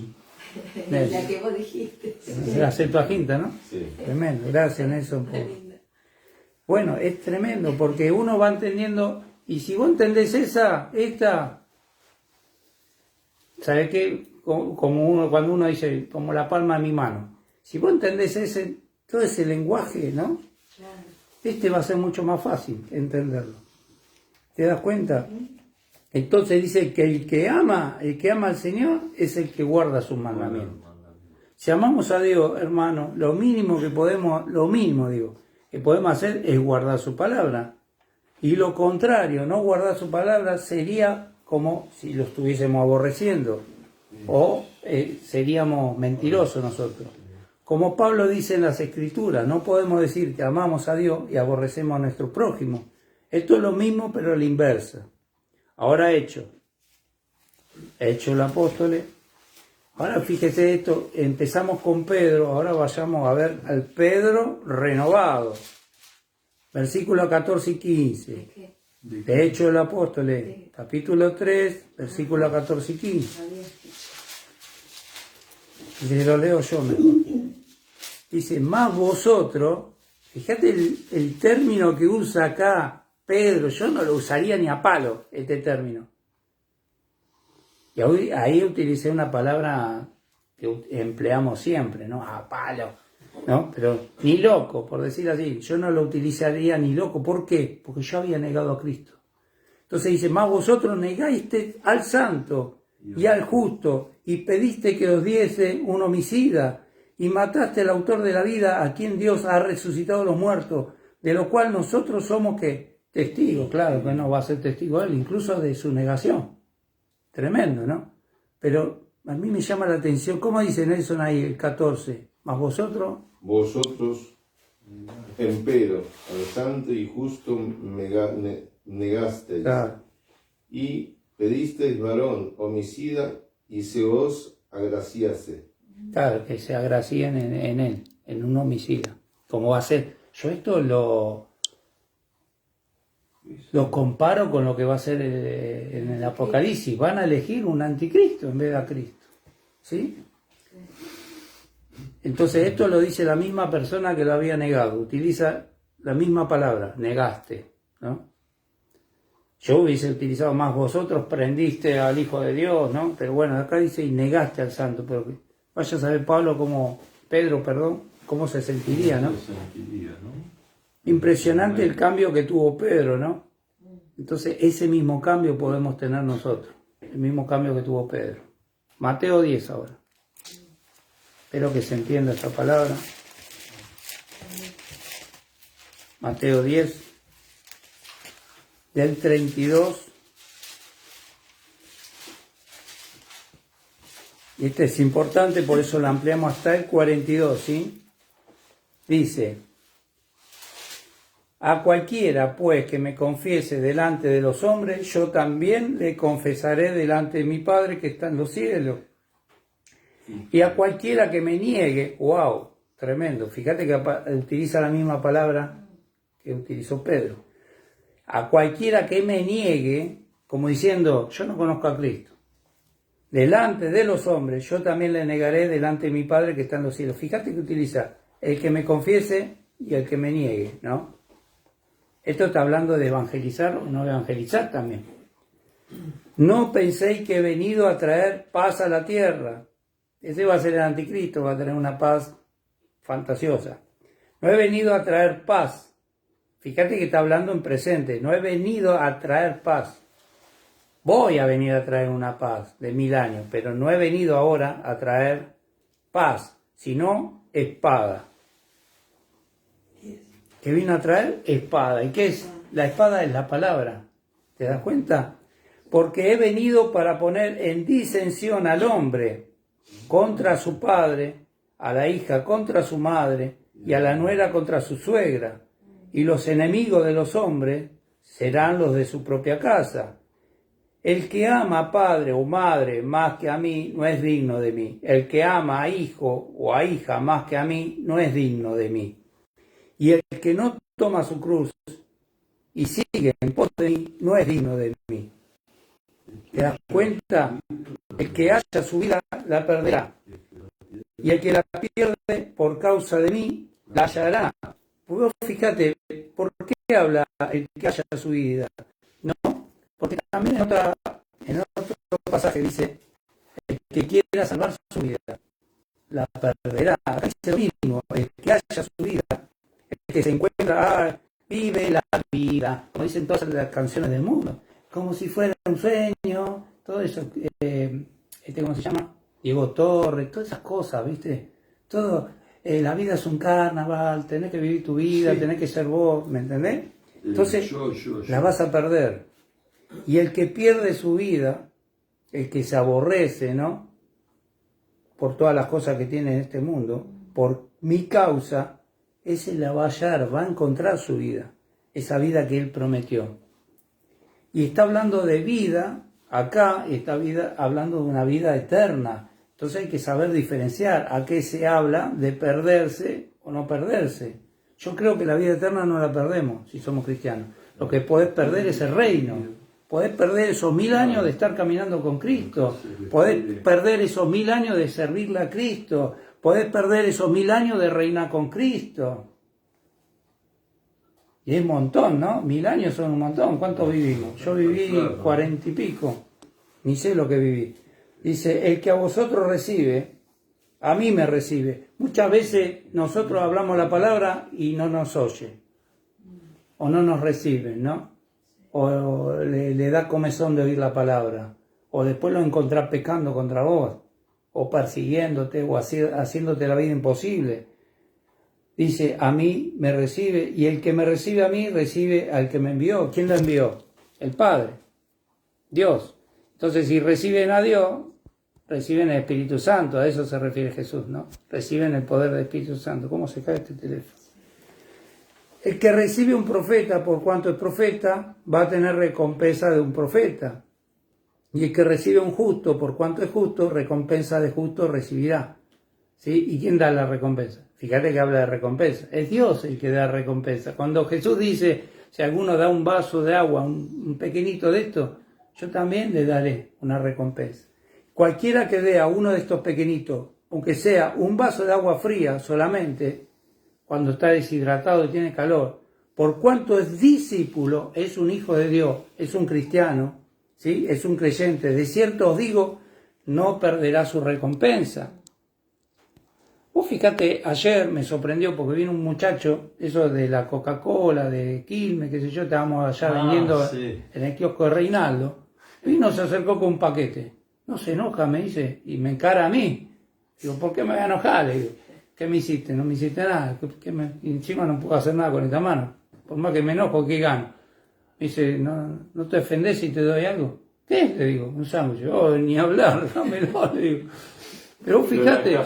La que vos dijiste. La Septuaginta, ¿no? Sí. Tremendo, gracias Nelson. Bueno, es tremendo porque uno va entendiendo, y si vos entendés esta, ¿sabes qué? Como cuando uno dice, como la palma de mi mano. Si vos entendés todo ese lenguaje, ¿no? Claro. Va a ser mucho más fácil entenderlo. ¿Te das cuenta? Entonces dice que el que ama al Señor es el que guarda sus mandamientos. Si amamos a Dios, hermano, lo mínimo que podemos hacer es guardar su palabra. Y lo contrario, no guardar su palabra sería como si lo estuviésemos aborreciendo. O seríamos mentirosos nosotros. Como Pablo dice en las Escrituras, no podemos decir que amamos a Dios y aborrecemos a nuestro prójimo. Esto es lo mismo, pero a la inversa. Ahora Hechos los Apóstoles. Ahora fíjese esto, empezamos con Pedro, ahora vayamos a ver al Pedro renovado. Versículos 14 y 15. De Hechos de los Apóstoles, capítulo 3, versículos 14 y 15. Si lo leo yo mejor. Dice, más vosotros, fíjate el término que usa acá Pedro, yo no lo usaría ni a palo, este término. Y ahí utilicé una palabra que empleamos siempre, ¿no? A palo, ¿no? Pero ni loco, por decir así, yo no lo utilizaría ni loco. ¿Por qué? Porque yo había negado a Cristo. Entonces dice, más vosotros negaste al santo y al justo, y pediste que os diese un homicida, y mataste al autor de la vida, a quien Dios ha resucitado los muertos, de lo cual nosotros somos ¿qué? Testigos. Claro que no va a ser testigo él, incluso de su negación. Tremendo, ¿no? Pero a mí me llama la atención, ¿cómo dice Nelson ahí el 14? Más vosotros. Vosotros, empero, al santo y justo negasteis. Claro. Y pedisteis varón homicida y se os agraciase. Claro, que se agracien en él, en un homicida. ¿Cómo va a ser? Yo esto lo comparo con lo que va a ser en el Apocalipsis. Van a elegir un anticristo en vez de a Cristo. ¿Sí? Entonces esto lo dice la misma persona que lo había negado. Utiliza la misma palabra, negaste, ¿no? Yo hubiese utilizado más vosotros, prendiste al Hijo de Dios, ¿no? Pero bueno, acá dice y negaste al Santo. Pero vaya a saber Pedro, cómo se sentiría, ¿no? Impresionante el cambio que tuvo Pedro, ¿no? Entonces ese mismo cambio podemos tener nosotros. El mismo cambio que tuvo Pedro. Mateo 10 ahora. Espero que se entienda esta palabra. Mateo 10. Del 32. Y este es importante, por eso lo ampliamos hasta el 42, ¿sí? Dice, a cualquiera, pues, que me confiese delante de los hombres, yo también le confesaré delante de mi Padre que está en los cielos. Y a cualquiera que me niegue, wow, tremendo, fíjate que utiliza la misma palabra que utilizó Pedro. A cualquiera que me niegue, como diciendo, yo no conozco a Cristo, delante de los hombres, yo también le negaré delante de mi Padre que está en los cielos. Fíjate que utiliza el que me confiese y el que me niegue, ¿no? Esto está hablando de evangelizar o no evangelizar también. No penséis que he venido a traer paz a la tierra. Ese va a ser el anticristo, va a tener una paz fantasiosa. No he venido a traer paz. Fíjate que está hablando en presente. No he venido a traer paz. Voy a venir a traer una paz de 1000 años, pero no he venido ahora a traer paz, sino espada. Que vino a traer espada. ¿Y qué es? La espada es la palabra. ¿Te das cuenta? Porque he venido para poner en disensión al hombre contra su padre, a la hija contra su madre y a la nuera contra su suegra. Y los enemigos de los hombres serán los de su propia casa. El que ama a padre o madre más que a mí no es digno de mí. El que ama a hijo o a hija más que a mí no es digno de mí. Y el que no toma su cruz y sigue en pos de mí no es digno de mí. ¿Te das cuenta? El que haya su vida la perderá. Y el que la pierde por causa de mí la hallará. Pues vos fíjate, ¿por qué habla el que haya su vida? ¿No? Porque también en otro pasaje dice, el que quiera salvar su vida, la perderá. Acá dice lo mismo, el que haya su vida, el que se encuentra, vive la vida, como dicen todas las canciones del mundo, como si fuera un sueño, todo eso, ¿cómo se llama? Diego Torres, todas esas cosas, ¿viste? Todo, la vida es un carnaval, tenés que vivir tu vida, sí. Tenés que ser vos, ¿me entendés? Entonces, la vas a perder. Y el que pierde su vida, el que se aborrece, ¿no? Por todas las cosas que tiene en este mundo, por mi causa, ese la va a hallar, va a encontrar su vida, esa vida que él prometió. Y está hablando de vida, acá está hablando de una vida eterna. Entonces hay que saber diferenciar a qué se habla de perderse o no perderse. Yo creo que la vida eterna no la perdemos si somos cristianos. Lo que podés perder es el reino. Podés perder esos 1000 años de estar caminando con Cristo. Podés perder esos 1000 años de servirle a Cristo. Podés perder esos 1000 años de reinar con Cristo. Y es un montón, ¿no? 1000 años son un montón. ¿Cuántos vivimos? Yo viví 40 y pico. Ni sé lo que viví. Dice, el que a vosotros recibe, a mí me recibe. Muchas veces nosotros hablamos la palabra y no nos oye. O no nos recibe, ¿no? O le da comezón de oír la palabra. O después lo encontrás pecando contra vos. O persiguiéndote, o haciéndote la vida imposible. Dice, a mí me recibe, y el que me recibe a mí, recibe al que me envió. ¿Quién lo envió? El Padre, Dios. Entonces, si reciben a Dios, reciben el Espíritu Santo. A eso se refiere Jesús, ¿no? Reciben el poder del Espíritu Santo. ¿Cómo se cae este teléfono? El que recibe un profeta, por cuanto es profeta, va a tener recompensa de un profeta. Y el que recibe un justo, por cuanto es justo, recompensa de justo recibirá. ¿Sí? ¿Y quién da la recompensa? Fíjate que habla de recompensa. Es Dios el que da recompensa. Cuando Jesús dice, si alguno da un vaso de agua, un pequeñito de esto, yo también le daré una recompensa. Cualquiera que dé a uno de estos pequeñitos, aunque sea un vaso de agua fría solamente, cuando está deshidratado y tiene calor, por cuanto es discípulo, es un hijo de Dios, es un cristiano, ¿sí? Es un creyente. De cierto os digo, no perderá su recompensa. Vos fíjate, ayer me sorprendió porque vino un muchacho, eso de la Coca-Cola, de Quilmes, qué sé yo, estábamos allá vendiendo sí. En el kiosco de Reinaldo. Vino, se acercó con un paquete. No se enoja, me dice, y me encara a mí. Digo, ¿por qué me voy a enojar? Le digo, ¿qué me hiciste? No me hiciste nada. Y encima no puedo hacer nada con esta mano. Por más que me enojo, ¿qué gano? Me dice, ¿no te ofendés si te doy algo? ¿Qué? Le digo, un sándwich. Oh, ni hablar, dámelo, le digo. Pero fíjate. La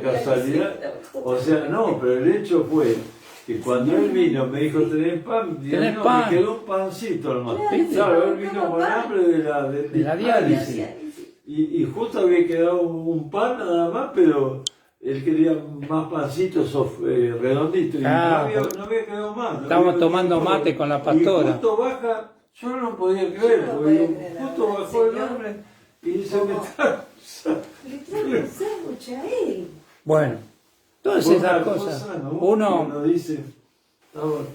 casualidad, o sea, no, pero el hecho fue que cuando él vino me dijo, ¿tenés pan? Digo, no, pan. Me quedó un pancito hermano. Claro, él vino con hambre de la diálisis. Y justo había quedado un pan nada más, pero él quería más pancitos redonditos. Ah, y no había quedado más. Estábamos tomando mate con la pastora. Y justo baja, yo no lo podía creer, porque justo bajó el hombre y se me está... Bueno, todas esas cosas.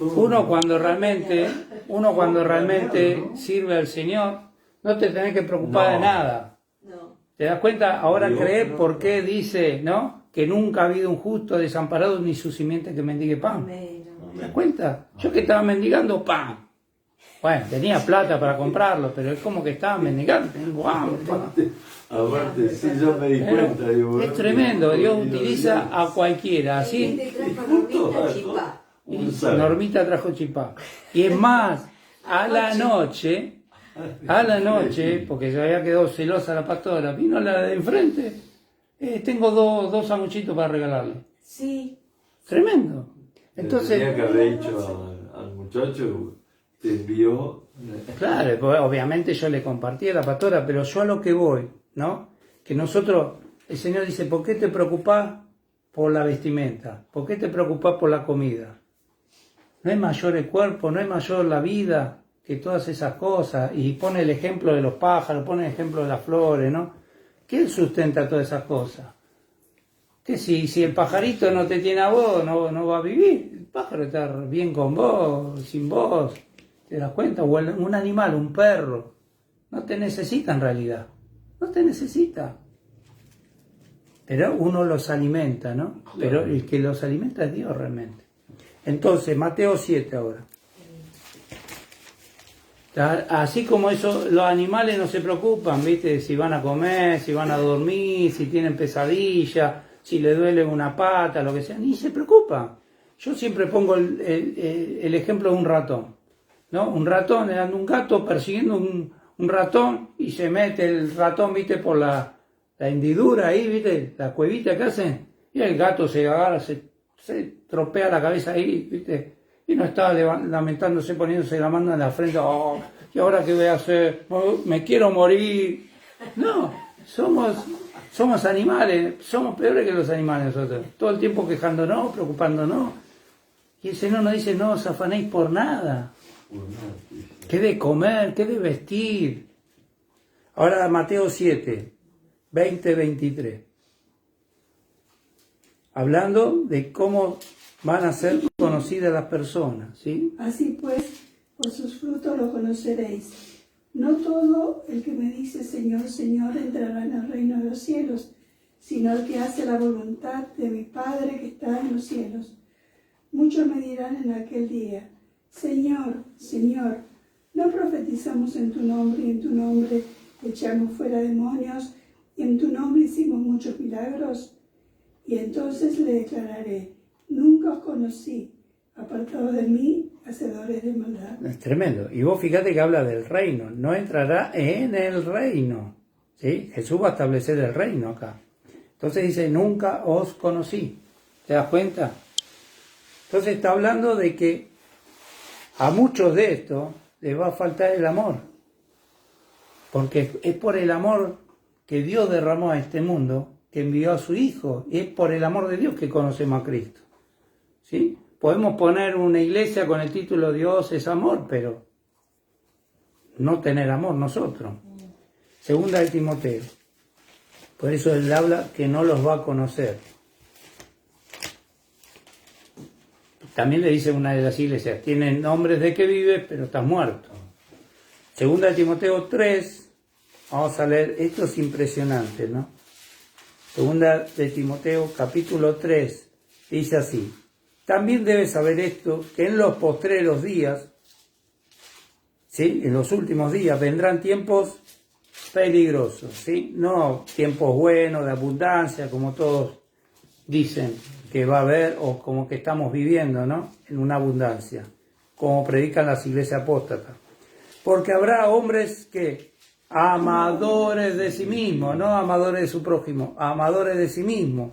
Uno cuando realmente sirve al Señor, no te tenés que preocupar de nada. ¿Te das cuenta? Ahora creer por qué dice, ¿no? Que nunca ha habido un justo desamparado ni su simiente que mendigue pan. ¿Te das cuenta? Yo que estaba mendigando pan. Bueno, tenía plata para comprarlo, pero es como que estaba mendigando. Tengo hambre. Aparte, sí, yo me di cuenta. Digo, Es tremendo, Dios utiliza a cualquiera, así. Un sabe. Normita trajo chipá. Y es más, a la noche, porque ya había quedado celosa la pastora, vino la de enfrente. Tengo dos sanguchitos para regalarle. Sí. Tremendo. Entonces, tenía que haber dicho al muchacho, te envió. Claro, pues, obviamente yo le compartí a la pastora, pero yo a lo que voy, ¿no? Que nosotros, el Señor dice, ¿por qué te preocupás por la vestimenta? ¿Por qué te preocupás por la comida? No es mayor el cuerpo, no es mayor la vida que todas esas cosas. Y pone el ejemplo de los pájaros, pone el ejemplo de las flores, ¿no? ¿Quién sustenta todas esas cosas? Que si el pajarito no te tiene a vos, no va a vivir. El pájaro está bien con vos, sin vos. ¿Te das cuenta? O un animal, un perro. No te necesita en realidad. No te necesita. Pero uno los alimenta, ¿no? Claro. Pero el que los alimenta es Dios realmente. Entonces, Mateo 7 ahora. Así como eso, los animales no se preocupan, ¿viste? Si van a comer, si van a dormir, si tienen pesadillas, si le duele una pata, lo que sea, ni se preocupan. Yo siempre pongo el ejemplo de un ratón, ¿no? Un ratón, anda un gato persiguiendo un ratón y se mete el ratón, ¿viste? Por la hendidura ahí, ¿viste? La cuevita que hacen, y el gato se agarra, se tropea la cabeza ahí, ¿viste? Y no estaba lamentándose, poniéndose la mano en la frente, oh, ¿y ahora qué voy a hacer? Oh, me quiero morir. No, somos animales, somos peores que los animales nosotros. Todo el tiempo quejándonos, preocupándonos. Y el Señor nos dice, no os afanéis por nada. ¿Qué de comer? ¿Qué de vestir? Ahora Mateo 7, 20-23. Hablando de cómo van a ser conocidas las personas, ¿sí? Así pues, por sus frutos lo conoceréis. No todo el que me dice Señor, Señor entrará en el reino de los cielos, sino el que hace la voluntad de mi Padre que está en los cielos. Muchos me dirán en aquel día, Señor, Señor, ¿no profetizamos en tu nombre y en tu nombre echamos fuera demonios y en tu nombre hicimos muchos milagros? Y entonces le declararé, nunca os conocí, apartados de mí, hacedores de maldad. Es tremendo. Y vos fíjate que habla del reino, no entrará en el reino, ¿sí? Jesús va a establecer el reino acá. Entonces dice, nunca os conocí. ¿Te das cuenta? Entonces está hablando de que a muchos de estos les va a faltar el amor. Porque es por el amor que Dios derramó a este mundo, que envió a su Hijo. Y es por el amor de Dios que conocemos a Cristo. ¿Sí? Podemos poner una iglesia con el título Dios es amor, pero no tener amor nosotros. Segunda de Timoteo. Por eso él habla que no los va a conocer. También le dice una de las iglesias, tienen nombres de que vive, pero está muerto. Segunda de Timoteo 3, vamos a leer, esto es impresionante, ¿no? Segunda de Timoteo capítulo 3, dice así, también debes saber esto, que en los postreros días, ¿sí? En los últimos días vendrán tiempos peligrosos, ¿sí? No tiempos buenos, de abundancia, como todos dicen que va a haber, o como que estamos viviendo, ¿no? En una abundancia, como predican las iglesias apóstatas. Porque habrá hombres que, amadores de sí mismos, no amadores de su prójimo, amadores de sí mismos.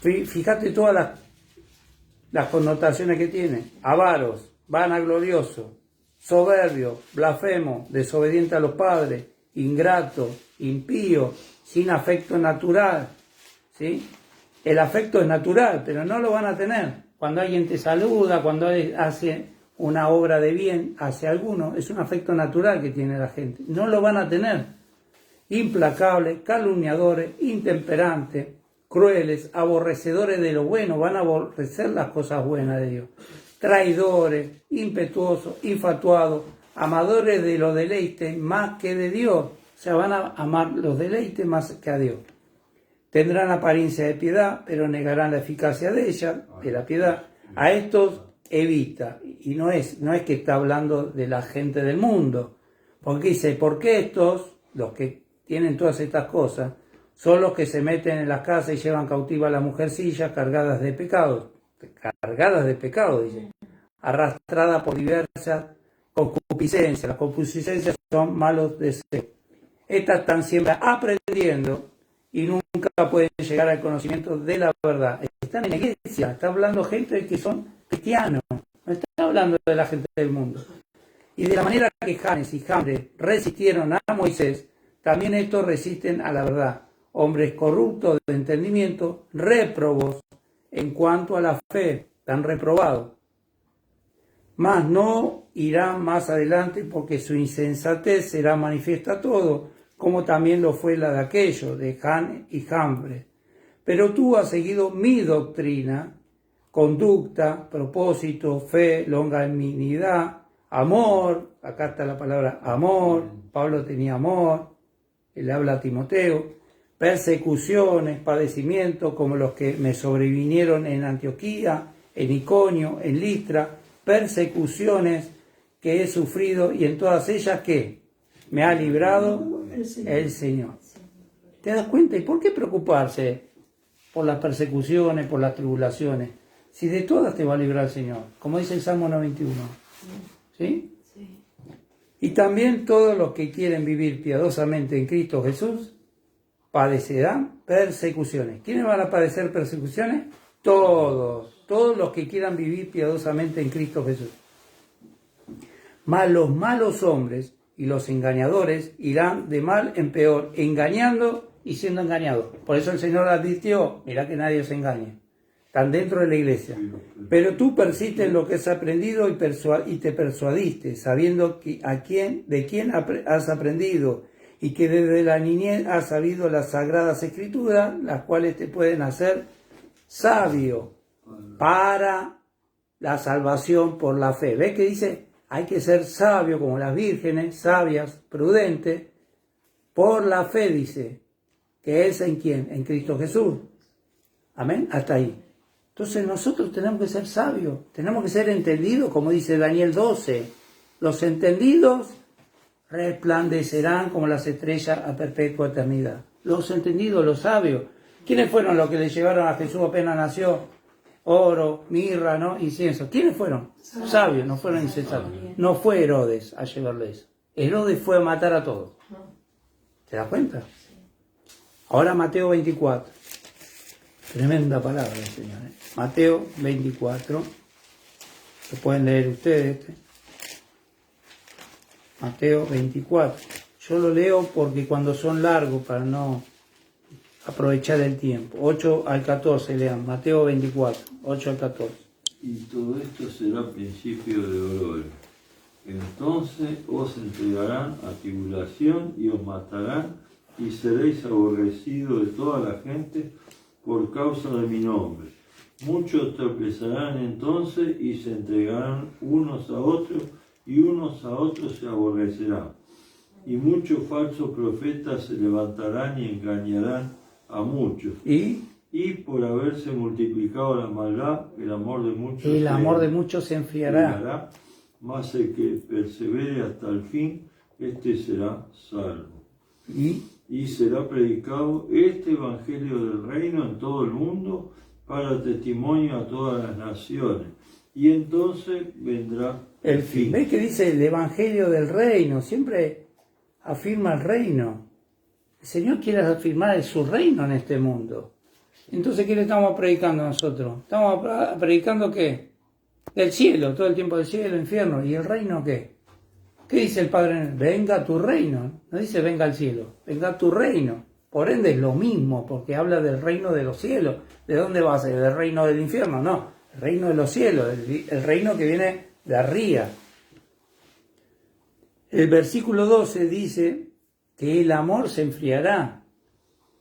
Fíjate todas las connotaciones que tiene. Avaros, vanagloriosos, soberbios, blasfemos, desobedientes a los padres, ingratos, impíos, sin afecto natural, ¿sí? El afecto es natural, pero no lo van a tener. Cuando alguien te saluda, cuando hace una obra de bien hacia alguno, es un afecto natural que tiene la gente. No lo van a tener. Implacables, calumniadores, intemperantes, crueles, aborrecedores de lo bueno, van a aborrecer las cosas buenas de Dios. Traidores, impetuosos, infatuados, amadores de los deleites más que de Dios. O sea, van a amar los deleites más que a Dios. Tendrán apariencia de piedad, pero negarán la eficacia de ella, de la piedad. A estos evita, y no es que está hablando de la gente del mundo, porque dice, ¿por qué estos, los que tienen todas estas cosas, son los que se meten en las casas y llevan cautiva a las mujercillas cargadas de pecado, dice, arrastradas por diversas concupiscencias? Las concupiscencias son malos deseos. Estas están siempre aprendiendo y nunca pueden llegar al conocimiento de la verdad. Están en la iglesia, está hablando gente que son cristianos, no está hablando de la gente del mundo. Y de la manera que Janes y Jambres resistieron a Moisés, también estos resisten a la verdad. Hombres corruptos de entendimiento, réprobos en cuanto a la fe, están reprobados. Mas no irán más adelante porque su insensatez será manifiesta a todos, como también lo fue la de aquellos, de Jan y Jambres. Pero tú has seguido mi doctrina, conducta, propósito, fe, longanimidad, amor, acá está la palabra amor, Pablo tenía amor, él habla a Timoteo, persecuciones, padecimientos como los que me sobrevinieron en Antioquía, en Iconio, en Listra, persecuciones que he sufrido y en todas ellas que me ha librado el Señor. ¿Te das cuenta? ¿Y por qué preocuparse por las persecuciones, por las tribulaciones? Si de todas te va a librar el Señor, como dice el Salmo 91. ¿Sí? Sí. Y también todos los que quieren vivir piadosamente en Cristo Jesús padecerán persecuciones. ¿Quiénes van a padecer persecuciones? Todos los que quieran vivir piadosamente en Cristo Jesús. Mas los malos hombres y los engañadores irán de mal en peor, engañando y siendo engañados. Por eso el Señor advirtió, mirá que nadie os engañe. Están dentro de la iglesia. Pero tú persistes en lo que has aprendido y te persuadiste, sabiendo de quién has aprendido y que desde la niñez has sabido las sagradas escrituras, las cuales te pueden hacer sabio para la salvación por la fe. ¿Ves que dice? Hay que ser sabio como las vírgenes, sabias, prudentes, por la fe, dice, que es en quién, en Cristo Jesús. Amén, hasta ahí. Entonces nosotros tenemos que ser sabios, tenemos que ser entendidos, como dice Daniel 12. Los entendidos resplandecerán como las estrellas a perpetua eternidad. Los entendidos, los sabios. ¿Quiénes fueron los que le llevaron a Jesús apenas nació? Oro, mirra, ¿no? Incienso. ¿Quiénes fueron? Sabios, no fueron insensatos. No fue Herodes a llevarle eso. Herodes fue a matar a todos. ¿Te das cuenta? Ahora Mateo 24. Tremenda palabra del Señor. Mateo 24. Lo pueden leer ustedes. Mateo 24. Yo lo leo porque cuando son largos, para no aprovechar el tiempo. 8 al 14 lean. Mateo 24. 8 al 14. Y todo esto será principio de dolores. Entonces os entregarán a tribulación y os matarán y seréis aborrecidos de toda la gente por causa de mi nombre. Muchos tropezarán entonces y se entregarán unos a otros y unos a otros se aborrecerán. Y muchos falsos profetas se levantarán y engañarán a muchos. Y por haberse multiplicado la maldad, el amor de muchos se enfriará. Mas el que persevere hasta el fin, este será salvo. Y será predicado este evangelio del reino en todo el mundo para testimonio a todas las naciones. Y entonces vendrá el fin. ¿Ves que dice el evangelio del reino? Siempre afirma el reino. El Señor quiere afirmar su reino en este mundo. Entonces, ¿qué le estamos predicando nosotros? ¿Estamos predicando qué? Del cielo, todo el tiempo del cielo, infierno. ¿Y el reino qué? ¿Qué dice el Padre? Venga tu reino. No dice venga al cielo, venga tu reino. Por ende es lo mismo, porque habla del reino de los cielos. ¿De dónde va a ser? ¿Del reino del infierno? No, el reino de los cielos, el reino que viene de arriba. El versículo 12 dice que el amor se enfriará.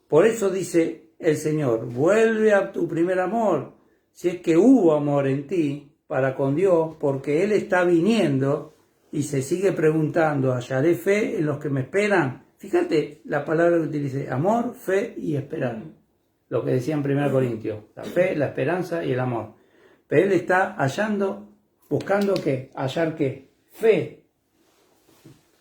Por eso dice el Señor, vuelve a tu primer amor, si es que hubo amor en ti para con Dios, porque Él está viniendo y se sigue preguntando, ¿hallaré fe en los que me esperan? Fíjate la palabra que utilice, amor, fe y esperar. Lo que decía en 1 Corintios, la fe, la esperanza y el amor. Pero Él está hallando ¿Buscando qué? ¿Hallar qué? Fe.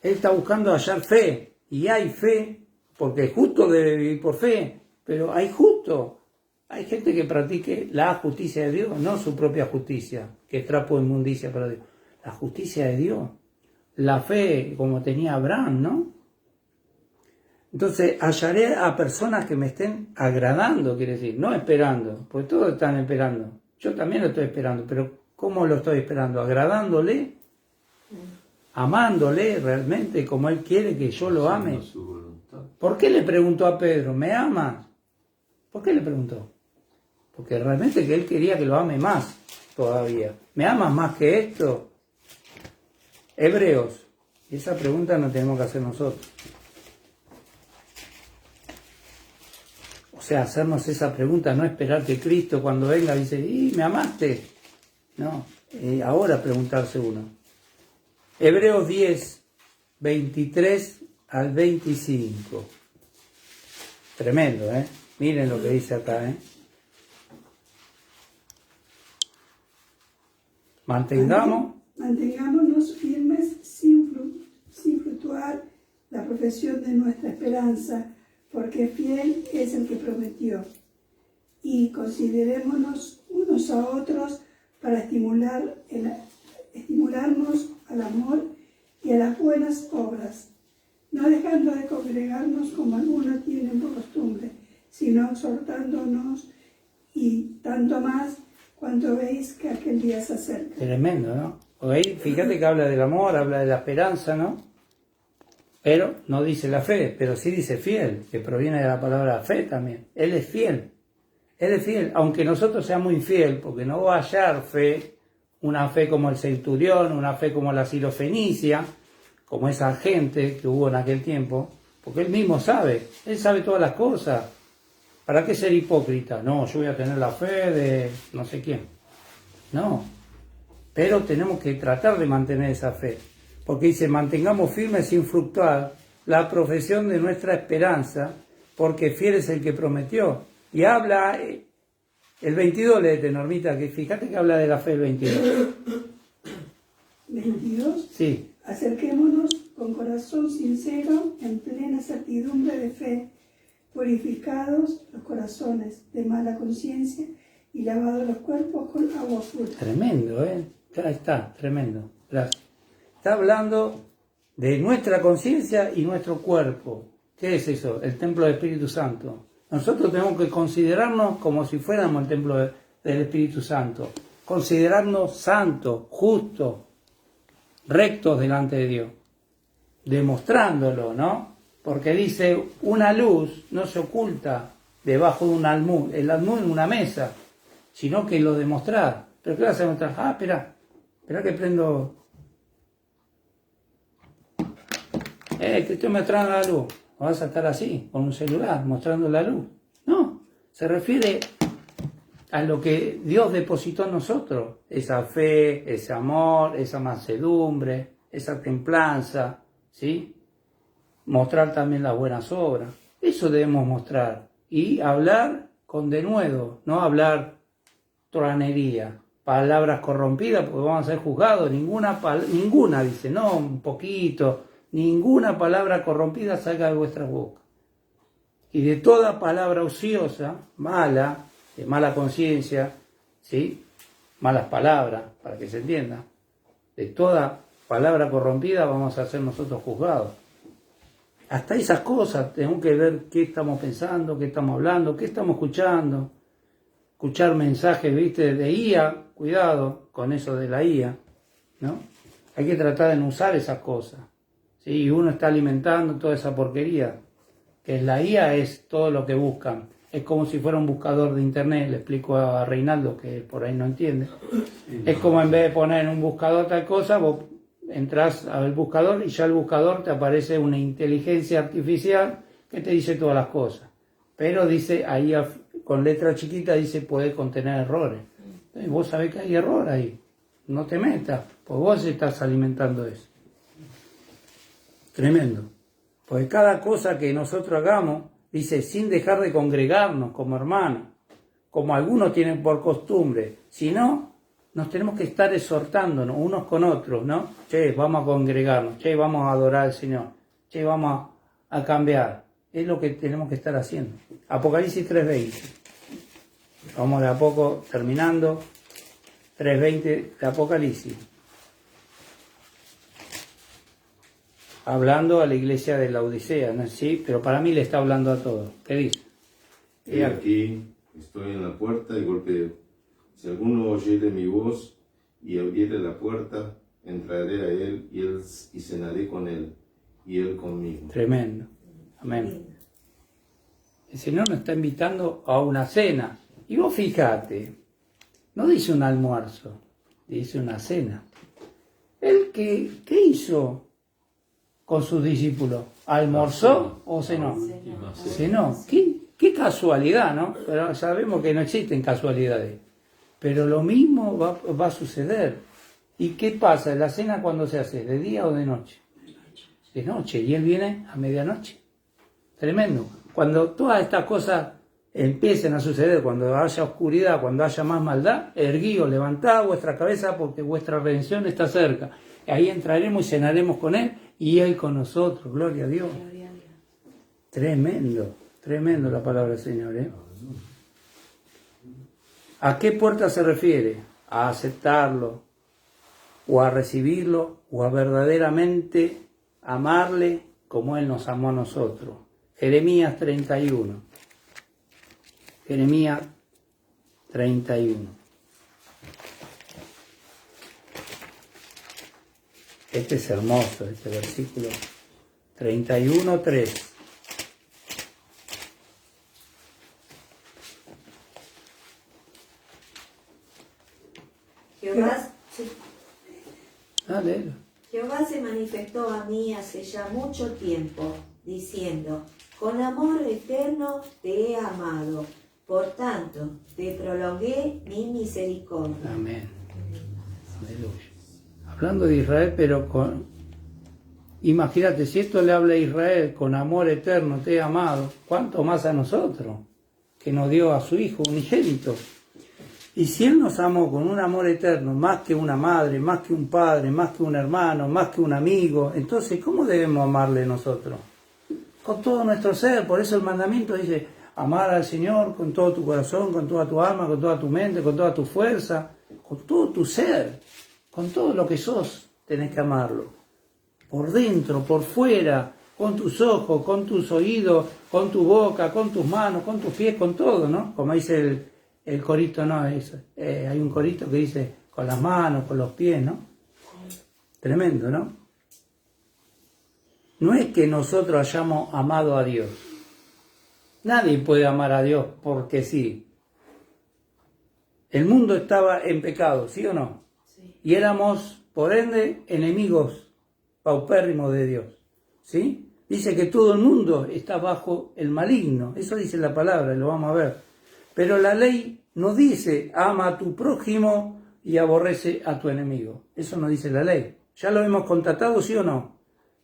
Él está buscando hallar fe. Y hay fe, porque el justo debe vivir por fe. Pero hay justo. Hay gente que practique la justicia de Dios, no su propia justicia, que es trapo de inmundicia para Dios. La justicia de Dios. La fe como tenía Abraham, ¿no? Entonces, hallaré a personas que me estén agradando, quiere decir, no esperando, porque todos están esperando. Yo también lo estoy esperando, pero ¿cómo lo estoy esperando? Agradándole, amándole realmente como Él quiere que yo lo ame. ¿Por qué le preguntó a Pedro, ¿me amas? ¿Por qué le preguntó? Porque realmente que Él quería que lo ame más todavía. ¿Me amas más que esto? Hebreos. Y esa pregunta no tenemos que hacer nosotros. O sea, hacernos esa pregunta, no esperar que Cristo cuando venga dice, ¿y me amaste? No, ahora preguntarse uno. Hebreos 10, 23 al 25. Tremendo, ¿eh? Miren lo que dice acá, ¿eh? Mantengámonos firmes sin fluctuar la profesión de nuestra esperanza, porque fiel es el que prometió. Y considerémonos unos a otros para estimularnos al amor y a las buenas obras, no dejando de congregarnos como algunos tienen por costumbre, sino exhortándonos, y tanto más cuanto veis que aquel día se acerca. Tremendo, ¿no? Porque ahí, fíjate que habla del amor, habla de la esperanza, ¿no? Pero no dice la fe, pero sí dice fiel, que proviene de la palabra fe también. Él es fiel. Él es fiel, aunque nosotros seamos infiel, porque no va a hallar fe, una fe como el centurión, una fe como la sirofenicia, como esa gente que hubo en aquel tiempo, porque él mismo sabe, él sabe todas las cosas. ¿Para qué ser hipócrita? No, yo voy a tener la fe de no sé quién. No, pero tenemos que tratar de mantener esa fe, porque dice, mantengamos firmes sin fluctuar la profesión de nuestra esperanza, porque fiel es el que prometió. Y habla, el 22 léete, Normita, que fíjate que habla de la fe el 22. 22. Sí. Acerquémonos con corazón sincero, en plena certidumbre de fe, purificados los corazones de mala conciencia y lavados los cuerpos con agua pura. Tremendo, ¿eh? Ahí está, tremendo. Gracias. Está hablando de nuestra conciencia y nuestro cuerpo. ¿Qué es eso? El templo del Espíritu Santo. Nosotros tenemos que considerarnos como si fuéramos el templo del Espíritu Santo. Considerarnos santos, justos, rectos delante de Dios. Demostrándolo, ¿no? Porque dice, una luz no se oculta debajo de un almud. El almud en una mesa, sino que lo demostrar. ¿Pero qué vas a demostrar? Ah, espera que prendo. Te estoy mostrando la luz. ¿No vas a estar así, con un celular, mostrando la luz? No, se refiere a lo que Dios depositó en nosotros. Esa fe, ese amor, esa mansedumbre, esa templanza, ¿sí? Mostrar también las buenas obras. Eso debemos mostrar. Y hablar con denuedo, no hablar troanería, palabras corrompidas, porque vamos a ser juzgados. Ninguna, dice, no, un poquito. Ninguna palabra corrompida salga de vuestra boca. Y de toda palabra ociosa, mala, de mala conciencia, ¿sí? Malas palabras, para que se entienda. De toda palabra corrompida vamos a ser nosotros juzgados. Hasta esas cosas tenemos que ver qué estamos pensando, qué estamos hablando, qué estamos escuchando. Escuchar mensajes, ¿viste? De IA, cuidado con eso de la IA, ¿no? Hay que tratar de no usar esas cosas. ¿Sí? Y uno está alimentando toda esa porquería. Que la IA es todo lo que buscan. Es como si fuera un buscador de internet. Le explico a Reinaldo, que por ahí no entiende. Es como en vez de poner en un buscador tal cosa, vos entras al buscador y ya el buscador te aparece una inteligencia artificial que te dice todas las cosas. Pero dice, ahí con letra chiquita dice puede contener errores. Entonces vos sabés que hay error ahí. No te metas, pues vos estás alimentando eso. Tremendo. Porque cada cosa que nosotros hagamos, dice, sin dejar de congregarnos como hermanos, como algunos tienen por costumbre, sino nos tenemos que estar exhortándonos unos con otros, ¿no? Che, vamos a congregarnos, che, vamos a adorar al Señor, che, vamos a cambiar. Es lo que tenemos que estar haciendo. Apocalipsis 3:20. Vamos de a poco terminando. 3:20 de Apocalipsis. Hablando a la iglesia de la Odisea, ¿no? Sí, pero para mí le está hablando a todos. ¿Qué dice? He aquí, estoy en la puerta y golpeo. Si alguno oyere mi voz y abriere la puerta, entraré a él y cenaré con él, y él conmigo. Tremendo. Amén. El Señor nos está invitando a una cena. Y vos fíjate, no dice un almuerzo, dice una cena. ¿Él qué hizo con sus discípulos? ¿Almorzó o cenó? Cenó. Qué casualidad, ¿no? Pero sabemos que no existen casualidades. Pero lo mismo va a suceder. ¿Y qué pasa? ¿La cena cuándo se hace? ¿De día o de noche? De noche. Y Él viene a medianoche. Tremendo. Cuando todas estas cosas empiecen a suceder, cuando haya oscuridad, cuando haya más maldad, erguíos, levantad vuestra cabeza porque vuestra redención está cerca. Ahí entraremos y cenaremos con Él y Él con nosotros. Gloria a Dios. Gloria a Dios. Tremendo, tremendo la palabra del Señor, ¿eh? ¿A qué puerta se refiere? A aceptarlo, o a recibirlo, o a verdaderamente amarle como Él nos amó a nosotros. Jeremías 31. Jeremías 31. Este es hermoso, este versículo. 31:3. Jehová se manifestó a mí hace ya mucho tiempo, diciendo: con amor eterno te he amado, por tanto te prolongué mi misericordia. Amén. Aleluya. Hablando de Israel, pero imagínate, si esto le habla a Israel, con amor eterno te he amado, ¿cuánto más a nosotros? Que nos dio a su Hijo unigénito. Y si Él nos amó con un amor eterno, más que una madre, más que un padre, más que un hermano, más que un amigo, entonces, ¿cómo debemos amarle nosotros? Con todo nuestro ser. Por eso el mandamiento dice: amar al Señor con todo tu corazón, con toda tu alma, con toda tu mente, con toda tu fuerza, con todo tu ser, con todo lo que sos, tenés que amarlo. Por dentro, por fuera, con tus ojos, con tus oídos, con tu boca, con tus manos, con tus pies, con todo, ¿no? Como dice el corito, ¿no? Hay un corito que dice con las manos, con los pies, ¿no? Tremendo, ¿no? No es que nosotros hayamos amado a Dios. Nadie puede amar a Dios porque sí. El mundo estaba en pecado, ¿sí o no? Sí. Y éramos, por ende, enemigos paupérrimos de Dios, ¿sí? Dice que todo el mundo está bajo el maligno. Eso dice la palabra, y lo vamos a ver. Pero la ley no dice: ama a tu prójimo y aborrece a tu enemigo. Eso no dice la ley. ¿Ya lo hemos constatado, sí o no?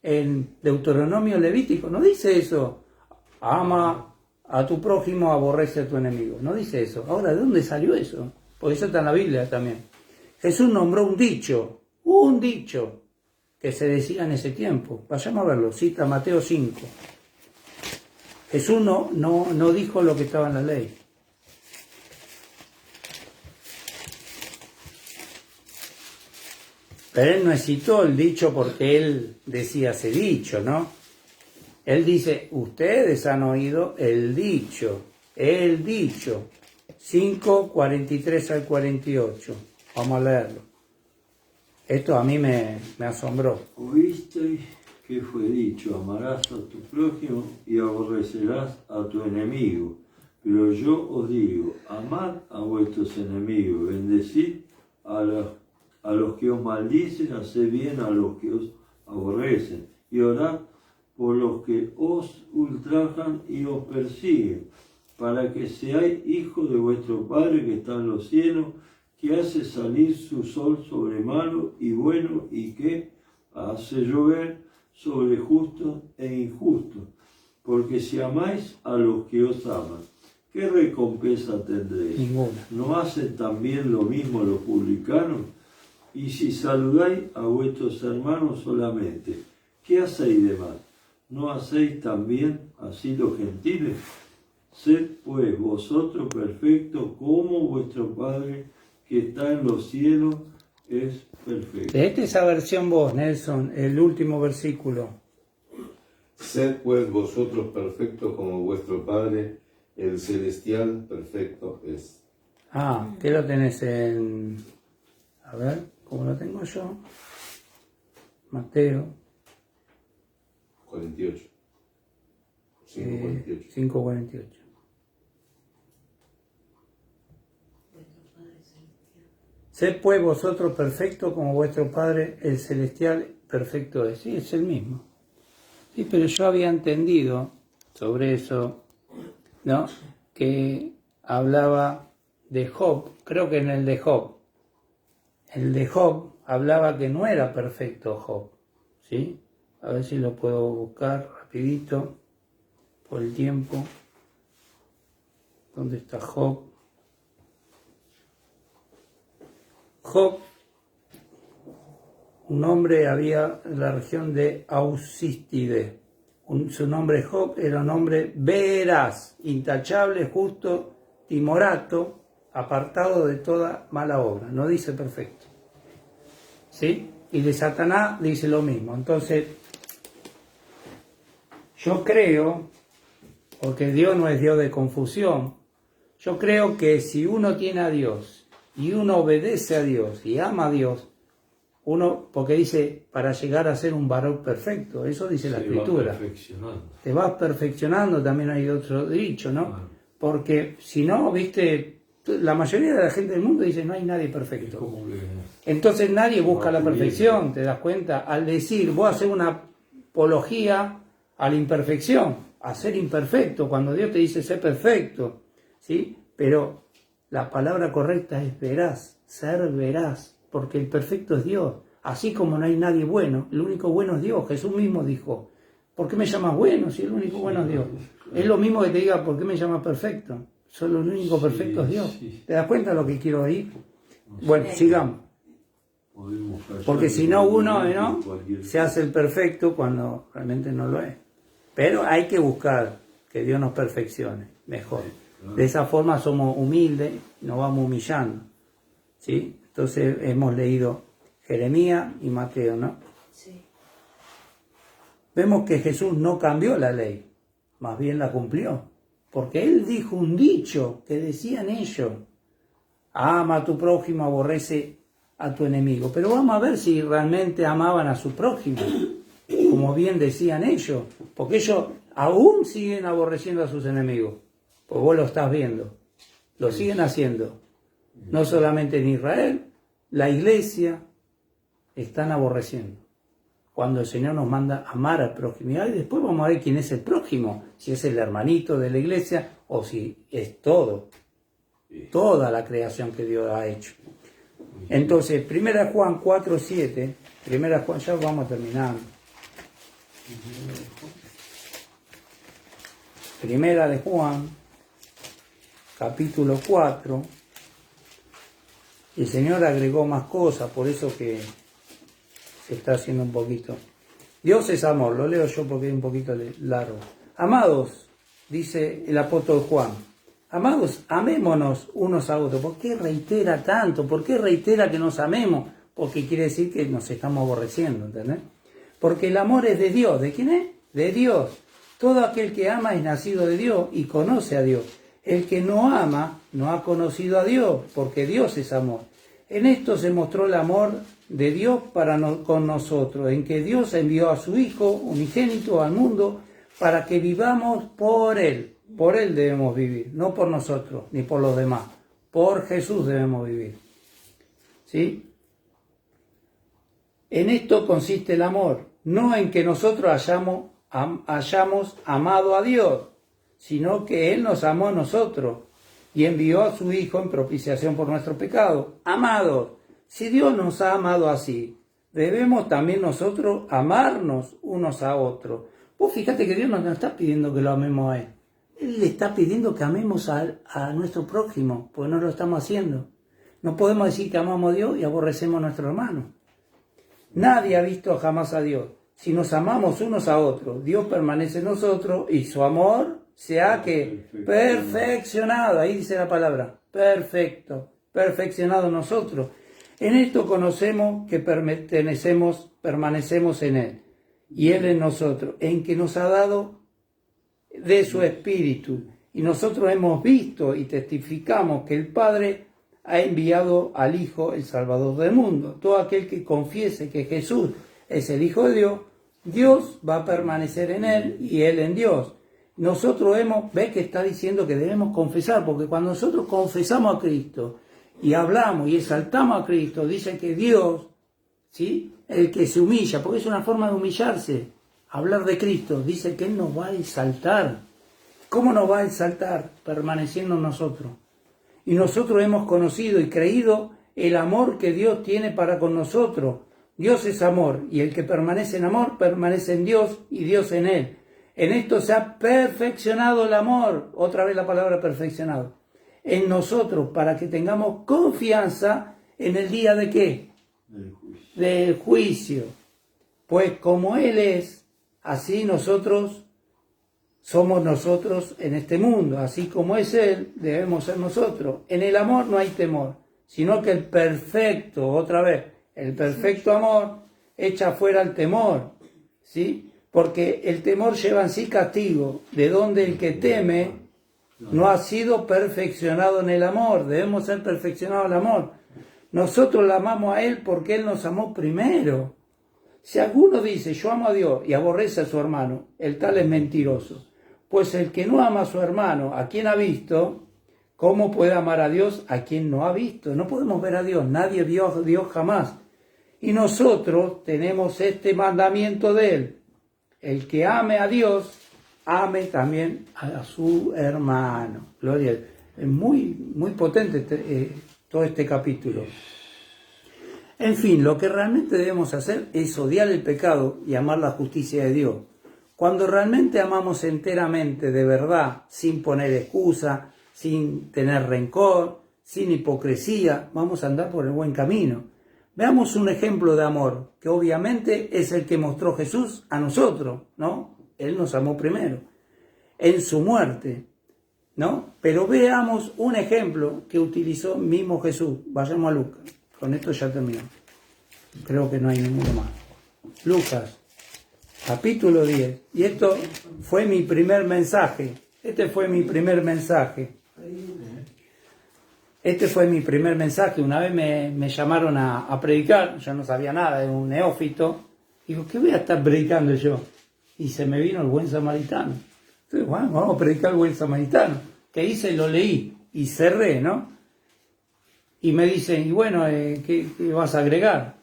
En Deuteronomio Levítico no dice eso: ama a tu prójimo, aborrece a tu enemigo. No dice eso. Ahora, ¿de dónde salió eso? Porque eso está en la Biblia también. Jesús nombró un dicho que se decía en ese tiempo. Vayamos a verlo. Cita Mateo 5. Jesús no dijo lo que estaba en la ley. Pero Él no citó el dicho porque Él decía ese dicho, ¿no? Él dice: ustedes han oído el dicho. 5:43 al 48. Vamos a leerlo. Esto a mí me asombró. Oísteis que fue dicho: amarás a tu prójimo y aborrecerás a tu enemigo. Pero yo os digo: amad a vuestros enemigos, bendecid a los que os maldicen, haced bien a los que os aborrecen, y orad por los que os ultrajan y os persiguen, para que seáis hijos de vuestro Padre que está en los cielos, que hace salir su sol sobre malo y bueno, y que hace llover sobre justos e injustos. Porque si amáis a los que os aman, ¿qué recompensa tendréis? Ninguna. ¿No hacen también lo mismo los publicanos? Y si saludáis a vuestros hermanos solamente, ¿qué hacéis de mal? ¿No hacéis también así los gentiles? Sed pues vosotros perfectos como vuestro Padre que está en los cielos es perfecto. Leete esa versión vos, Nelson, el último versículo. Sed pues vosotros perfectos como vuestro Padre, el celestial, perfecto es. Ah, ¿qué lo tenés en...? A ver, ¿cómo lo tengo yo? Mateo 48. 5:48. 5:48. Sed pues vosotros perfectos como vuestro Padre el celestial perfecto es. Sí, es el mismo. Sí, pero yo había entendido sobre eso, ¿no? Que hablaba de Job, creo que en el de Job. El de Job hablaba que no era perfecto Job, ¿sí? A ver si lo puedo buscar rapidito por el tiempo. ¿Dónde está Job? Job, un hombre había en la región de Ausístide. Su nombre Job era un hombre veraz, intachable, justo, timorato, apartado de toda mala obra. No dice perfecto. ¿Sí? Y de Satanás dice lo mismo. Entonces, yo creo, porque Dios no es Dios de confusión, yo creo que si uno tiene a Dios y uno obedece a Dios y ama a Dios, uno, porque dice, para llegar a ser un varón perfecto, eso dice la Escritura. Te vas perfeccionando, también hay otro dicho, ¿no? Claro. Porque si no, viste, la mayoría de la gente del mundo dice, no hay nadie perfecto. Como que Entonces nadie busca No, la perfección, ¿te das cuenta? Al decir, vos haces una apología a la imperfección, a ser imperfecto, cuando Dios te dice ser perfecto, ¿sí? Pero la palabra correcta es veraz, ser veraz, porque el perfecto es Dios. Así como no hay nadie bueno, el único bueno es Dios. Jesús mismo dijo, ¿por qué me llamas bueno si el único bueno es Dios? Es lo mismo que te diga, ¿por qué me llamas perfecto? Solo el único perfecto es Dios. Sí. ¿Te das cuenta de lo que quiero oír? Bueno, sigamos. podemos callar Porque si no, uno ¿no? cualquier- se hace el perfecto cuando realmente no lo es. Pero hay que buscar que Dios nos perfeccione mejor. Claro. De esa forma somos humildes, nos vamos humillando. ¿Sí? Entonces hemos leído Jeremías y Mateo, ¿no? Sí. Vemos que Jesús no cambió la ley, más bien la cumplió. Porque Él dijo un dicho que decían ellos: ama a tu prójimo, aborrece a tu enemigo. Pero vamos a ver si realmente amaban a su prójimo, como bien decían ellos. Porque ellos aún siguen aborreciendo a sus enemigos. Pues vos lo estás viendo. Lo siguen haciendo. No solamente en Israel, la iglesia están aborreciendo. Cuando el Señor nos manda amar al prójimo. Y después vamos a ver quién es el prójimo. Si es el hermanito de la iglesia o si es todo. Toda la creación que Dios ha hecho. Entonces, 1 Juan 4:7. 1 Juan, ya vamos terminando. Primera de Juan, capítulo 4. El Señor agregó más cosas, por eso que se está haciendo un poquito. Dios es amor, lo leo yo porque es un poquito largo. Amados, dice el apóstol Juan, amados, amémonos unos a otros. ¿Por qué reitera tanto? ¿Por qué reitera que nos amemos? Porque quiere decir que nos estamos aborreciendo, ¿entendés? Porque el amor es de Dios. ¿De quién es? De Dios. Todo aquel que ama es nacido de Dios y conoce a Dios. El que no ama no ha conocido a Dios, porque Dios es amor. En esto se mostró el amor de Dios con nosotros, en que Dios envió a su Hijo unigénito al mundo para que vivamos por Él. Por Él debemos vivir, no por nosotros ni por los demás. Por Jesús debemos vivir. ¿Sí? En esto consiste el amor, no en que nosotros hayamos amado a Dios, sino que Él nos amó a nosotros y envió a su Hijo en propiciación por nuestro pecado. Amados, si Dios nos ha amado así, debemos también nosotros amarnos unos a otros. Vos fíjate que Dios no nos está pidiendo que lo amemos a Él. Él le está pidiendo que amemos a nuestro prójimo, porque no lo estamos haciendo. No podemos decir que amamos a Dios y aborrecemos a nuestro hermano. Nadie ha visto jamás a Dios. Si nos amamos unos a otros, Dios permanece en nosotros y su amor se ha que perfeccionado. Ahí dice la palabra, perfecto, perfeccionado en nosotros. En esto conocemos que permanecemos en Él y Él en nosotros, en que nos ha dado de su Espíritu. Y nosotros hemos visto y testificamos que el Padre ha enviado al Hijo, el Salvador del mundo. Todo aquel que confiese que Jesús es el Hijo de Dios, Dios va a permanecer en Él y Él en Dios. Nosotros ve que está diciendo que debemos confesar, porque cuando nosotros confesamos a Cristo y hablamos y exaltamos a Cristo, dice que Dios, ¿sí?, el que se humilla, porque es una forma de humillarse, hablar de Cristo, dice que Él nos va a exaltar. ¿Cómo nos va a exaltar? Permaneciendo en nosotros. Y nosotros hemos conocido y creído el amor que Dios tiene para con nosotros. Dios es amor, y el que permanece en amor, permanece en Dios y Dios en él. En esto se ha perfeccionado el amor, otra vez la palabra perfeccionado, en nosotros, para que tengamos confianza en el día de ¿qué? Del juicio. Pues como Él es, así nosotros somos nosotros en este mundo, así como es Él, debemos ser nosotros. En el amor no hay temor, sino que el perfecto, otra vez, el perfecto amor echa fuera el temor, ¿sí? Porque el temor lleva en sí castigo, de donde el que teme no ha sido perfeccionado en el amor. Debemos ser perfeccionados en el amor. Nosotros le amamos a Él porque Él nos amó primero. Si alguno dice, yo amo a Dios y aborrece a su hermano, el tal es mentiroso. Pues el que no ama a su hermano, a quien ha visto, ¿cómo puede amar a Dios a quien no ha visto? No podemos ver a Dios, nadie vio a Dios jamás. Y nosotros tenemos este mandamiento de Él. El que ame a Dios, ame también a su hermano. Gloria a Dios. Es muy, muy potente todo este capítulo. En fin, lo que realmente debemos hacer es odiar el pecado y amar la justicia de Dios. Cuando realmente amamos enteramente, de verdad, sin poner excusa, sin tener rencor, sin hipocresía, vamos a andar por el buen camino. Veamos un ejemplo de amor, que obviamente es el que mostró Jesús a nosotros, ¿no? Él nos amó primero, en su muerte, ¿no? Pero veamos un ejemplo que utilizó mismo Jesús. Vayamos a Lucas. Con esto ya terminó. Creo que no hay ninguno más. Lucas, capítulo 10. Y esto fue mi primer mensaje. Este fue mi primer mensaje. Una vez me llamaron a predicar. Yo no sabía nada, era un neófito. Digo, ¿qué voy a estar predicando yo? Y se me vino el buen samaritano. Entonces, bueno, vamos a predicar el buen samaritano. ¿Qué hice? Lo leí y cerré, ¿no? Y me dicen, y bueno, ¿qué vas a agregar?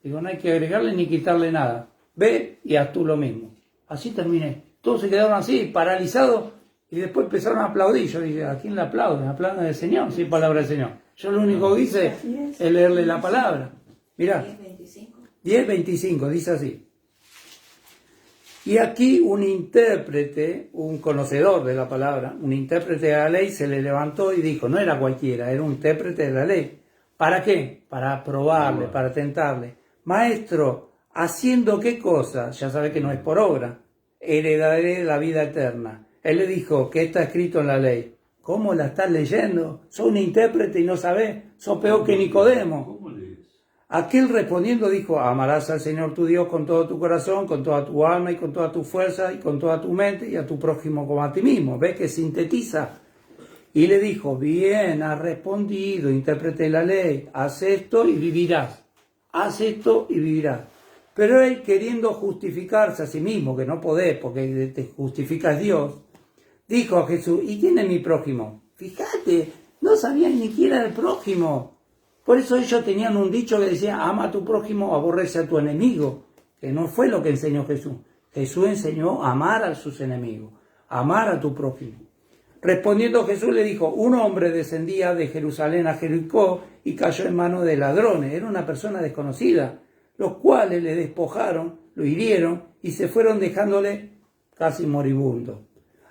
Digo, no hay que agregarle ni quitarle nada. Ve y haz tú lo mismo. Así terminé. Todos se quedaron así, paralizados, y después empezaron a aplaudir. Yo dije, ¿a quién le aplauden? ¿Aplauden del Señor? Sí, palabra del Señor. Yo lo único que hice es leerle la palabra. Mirá, 10:25, dice así. Y aquí un intérprete, un conocedor de la palabra, un intérprete de la ley se le levantó y dijo, no era cualquiera, era un intérprete de la ley. ¿Para qué? Para probarle, para tentarle. Maestro, ¿haciendo qué cosa? Ya sabe que no es por obra. Heredaré la vida eterna. Él le dijo, ¿qué está escrito en la ley? ¿Cómo la estás leyendo? Sos un intérprete y no sabés. Sos peor que Nicodemo. ¿Cómo lees? Aquel respondiendo dijo, amarás al Señor tu Dios con todo tu corazón, con toda tu alma y con toda tu fuerza y con toda tu mente y a tu prójimo como a ti mismo. ¿Ves que sintetiza? Y le dijo, bien, has respondido, intérprete de la ley, haz esto y vivirás. Haz esto y vivirás. Pero él, queriendo justificarse a sí mismo, que no podés porque te justificas Dios, dijo a Jesús, ¿y quién es mi prójimo? Fíjate, no sabían ni quién era el prójimo. Por eso ellos tenían un dicho que decía, ama a tu prójimo, aborrece a tu enemigo, que no fue lo que enseñó Jesús. Jesús enseñó a amar a sus enemigos, amar a tu prójimo. Respondiendo Jesús le dijo, un hombre descendía de Jerusalén a Jericó y cayó en manos de ladrones. Era una persona desconocida, los cuales le despojaron, lo hirieron y se fueron dejándole casi moribundo.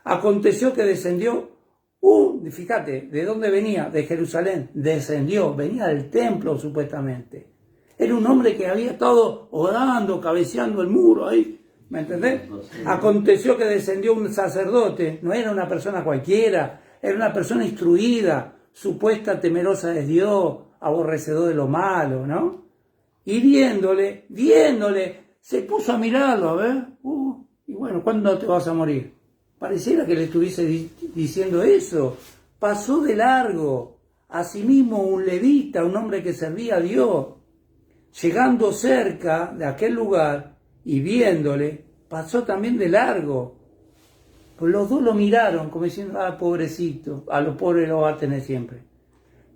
Aconteció que descendió, fíjate, ¿de dónde venía? De Jerusalén, descendió, venía del templo supuestamente. Era un hombre que había estado orando, cabeceando el muro ahí, ¿me entendés? Aconteció que descendió un sacerdote, no era una persona cualquiera, era una persona instruida, supuesta temerosa de Dios, aborrecedor de lo malo, ¿no? Y viéndole, se puso a mirarlo, a ver, y bueno, ¿cuándo te vas a morir? Pareciera que le estuviese diciendo eso. Pasó de largo. Asimismo un levita, un hombre que servía a Dios, llegando cerca de aquel lugar y viéndole, pasó también de largo. Pues los dos lo miraron como diciendo, pobrecito, a los pobres lo va a tener siempre.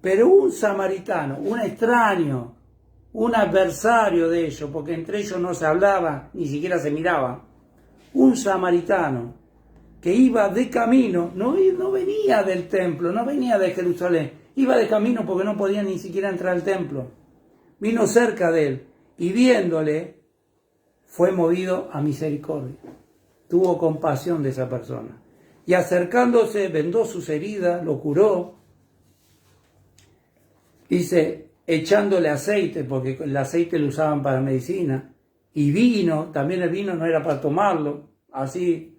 Pero un samaritano, un extraño, un adversario de ellos, porque entre ellos no se hablaba, ni siquiera se miraban, un samaritano que iba de camino, no venía del templo, no venía de Jerusalén, iba de camino porque no podía ni siquiera entrar al templo. Vino cerca de él y viéndole, fue movido a misericordia. Tuvo compasión de esa persona. Y acercándose, vendó sus heridas, lo curó. Dice, echándole aceite, porque el aceite lo usaban para medicina. Y vino, también el vino no era para tomarlo, así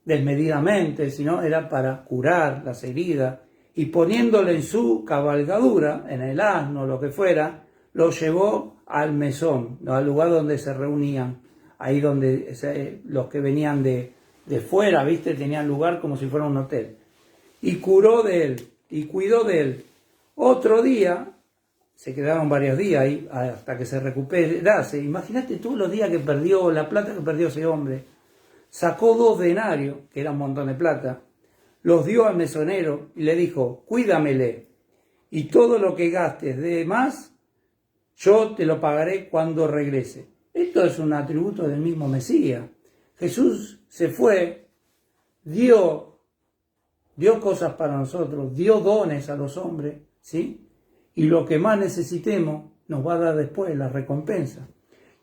desmedidamente, sino era para curar las heridas. Y poniéndole en su cabalgadura, en el asno, lo que fuera, lo llevó al mesón, al lugar donde se reunían. Ahí donde los que venían de fuera, ¿viste? Tenían lugar como si fuera un hotel. Y curó de él, y cuidó de él. Otro día, se quedaron varios días ahí, hasta que se recuperase. Imagínate tú los días que perdió, la plata que perdió ese hombre. Sacó 2 denarios, que era un montón de plata, los dio al mesonero y le dijo, cuídamele, y todo lo que gastes de más, yo te lo pagaré cuando regrese. Esto es un atributo del mismo Mesías. Jesús se fue, dio cosas para nosotros, dio dones a los hombres, ¿sí? Y lo que más necesitemos nos va a dar después la recompensa.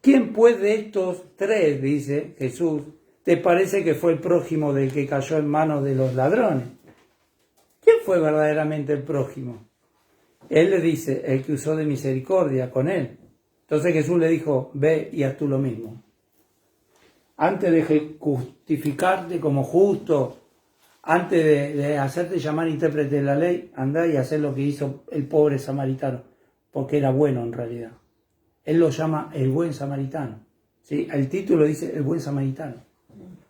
¿Quién pues de estos 3, dice Jesús, te parece que fue el prójimo del que cayó en manos de los ladrones? ¿Quién fue verdaderamente el prójimo? Él le dice, el que usó de misericordia con él. Entonces Jesús le dijo, ve y haz tú lo mismo. Antes de justificarte como justo, antes de hacerte llamar intérprete de la ley, andá y hacé lo que hizo el pobre samaritano, porque era bueno en realidad. Él lo llama el buen samaritano, ¿sí? El título dice el buen samaritano.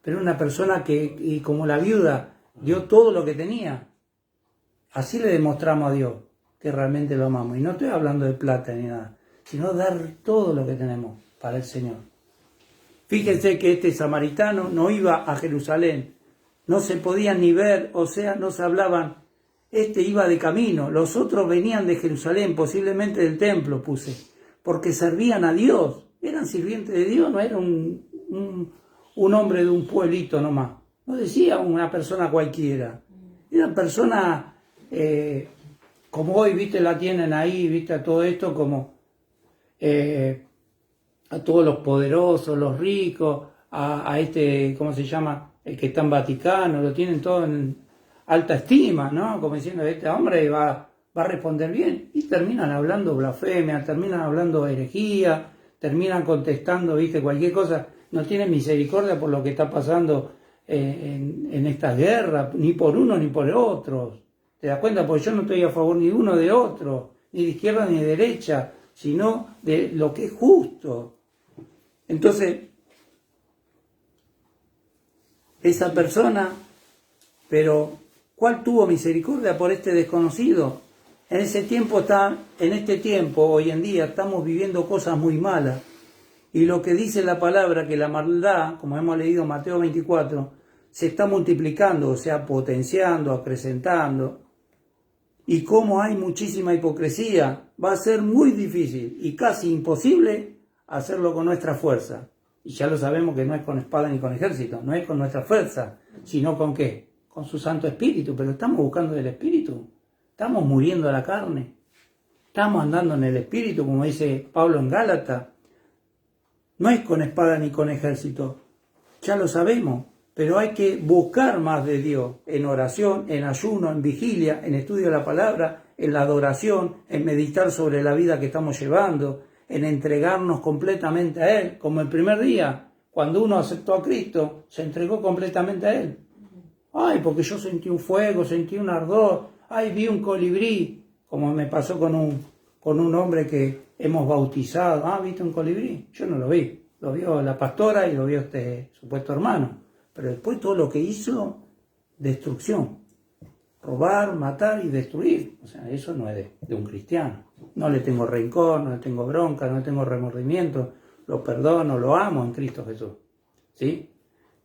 Pero una persona que, y como la viuda, dio todo lo que tenía. Así le demostramos a Dios que realmente lo amamos. Y no estoy hablando de plata ni nada, sino dar todo lo que tenemos para el Señor. Fíjense que este samaritano no iba a Jerusalén, no se podían ni ver, o sea, no se hablaban. Este iba de camino, los otros venían de Jerusalén, posiblemente del templo porque servían a Dios, eran sirvientes de Dios, no era un hombre de un pueblito nomás, no decía una persona cualquiera, era persona como hoy, viste, la tienen ahí, viste, a todo esto como a todos los poderosos, los ricos, a este, ¿cómo se llama?, el que está en Vaticano, lo tienen todo en alta estima, ¿no? Como diciendo, este hombre va a responder bien. Y terminan hablando blasfemia, terminan hablando herejía, terminan contestando, viste, cualquier cosa. No tienen misericordia por lo que está pasando en esta guerra, ni por uno ni por otros. ¿Te das cuenta? Porque yo no estoy a favor ni de uno de otro, ni de izquierda ni de derecha, sino de lo que es justo. Entonces, esa persona, pero ¿cuál tuvo misericordia por este desconocido? En este tiempo, hoy en día, estamos viviendo cosas muy malas. Y lo que dice la palabra, que la maldad, como hemos leído en Mateo 24, se está multiplicando, o sea, potenciando, acrecentando. Y como hay muchísima hipocresía, va a ser muy difícil y casi imposible hacerlo con nuestra fuerza. Y ya lo sabemos que no es con espada ni con ejército, no es con nuestra fuerza, sino con ¿qué? Con su Santo Espíritu. Pero estamos buscando el Espíritu, estamos muriendo a la carne, estamos andando en el Espíritu, como dice Pablo en Gálatas. No es con espada ni con ejército, ya lo sabemos, pero hay que buscar más de Dios en oración, en ayuno, en vigilia, en estudio de la palabra, en la adoración, en meditar sobre la vida que estamos llevando, en entregarnos completamente a Él, como el primer día, cuando uno aceptó a Cristo, se entregó completamente a Él. Ay, porque yo sentí un fuego, sentí un ardor, ay, vi un colibrí, como me pasó con un hombre que hemos bautizado. Ah, ¿viste un colibrí? Yo no lo vi, lo vio la pastora y lo vio este supuesto hermano. Pero después todo lo que hizo, destrucción. Robar, matar y destruir. O sea, eso no es de un cristiano. No le tengo rencor, no le tengo bronca, no le tengo remordimiento. Lo perdono, lo amo en Cristo Jesús. ¿Sí?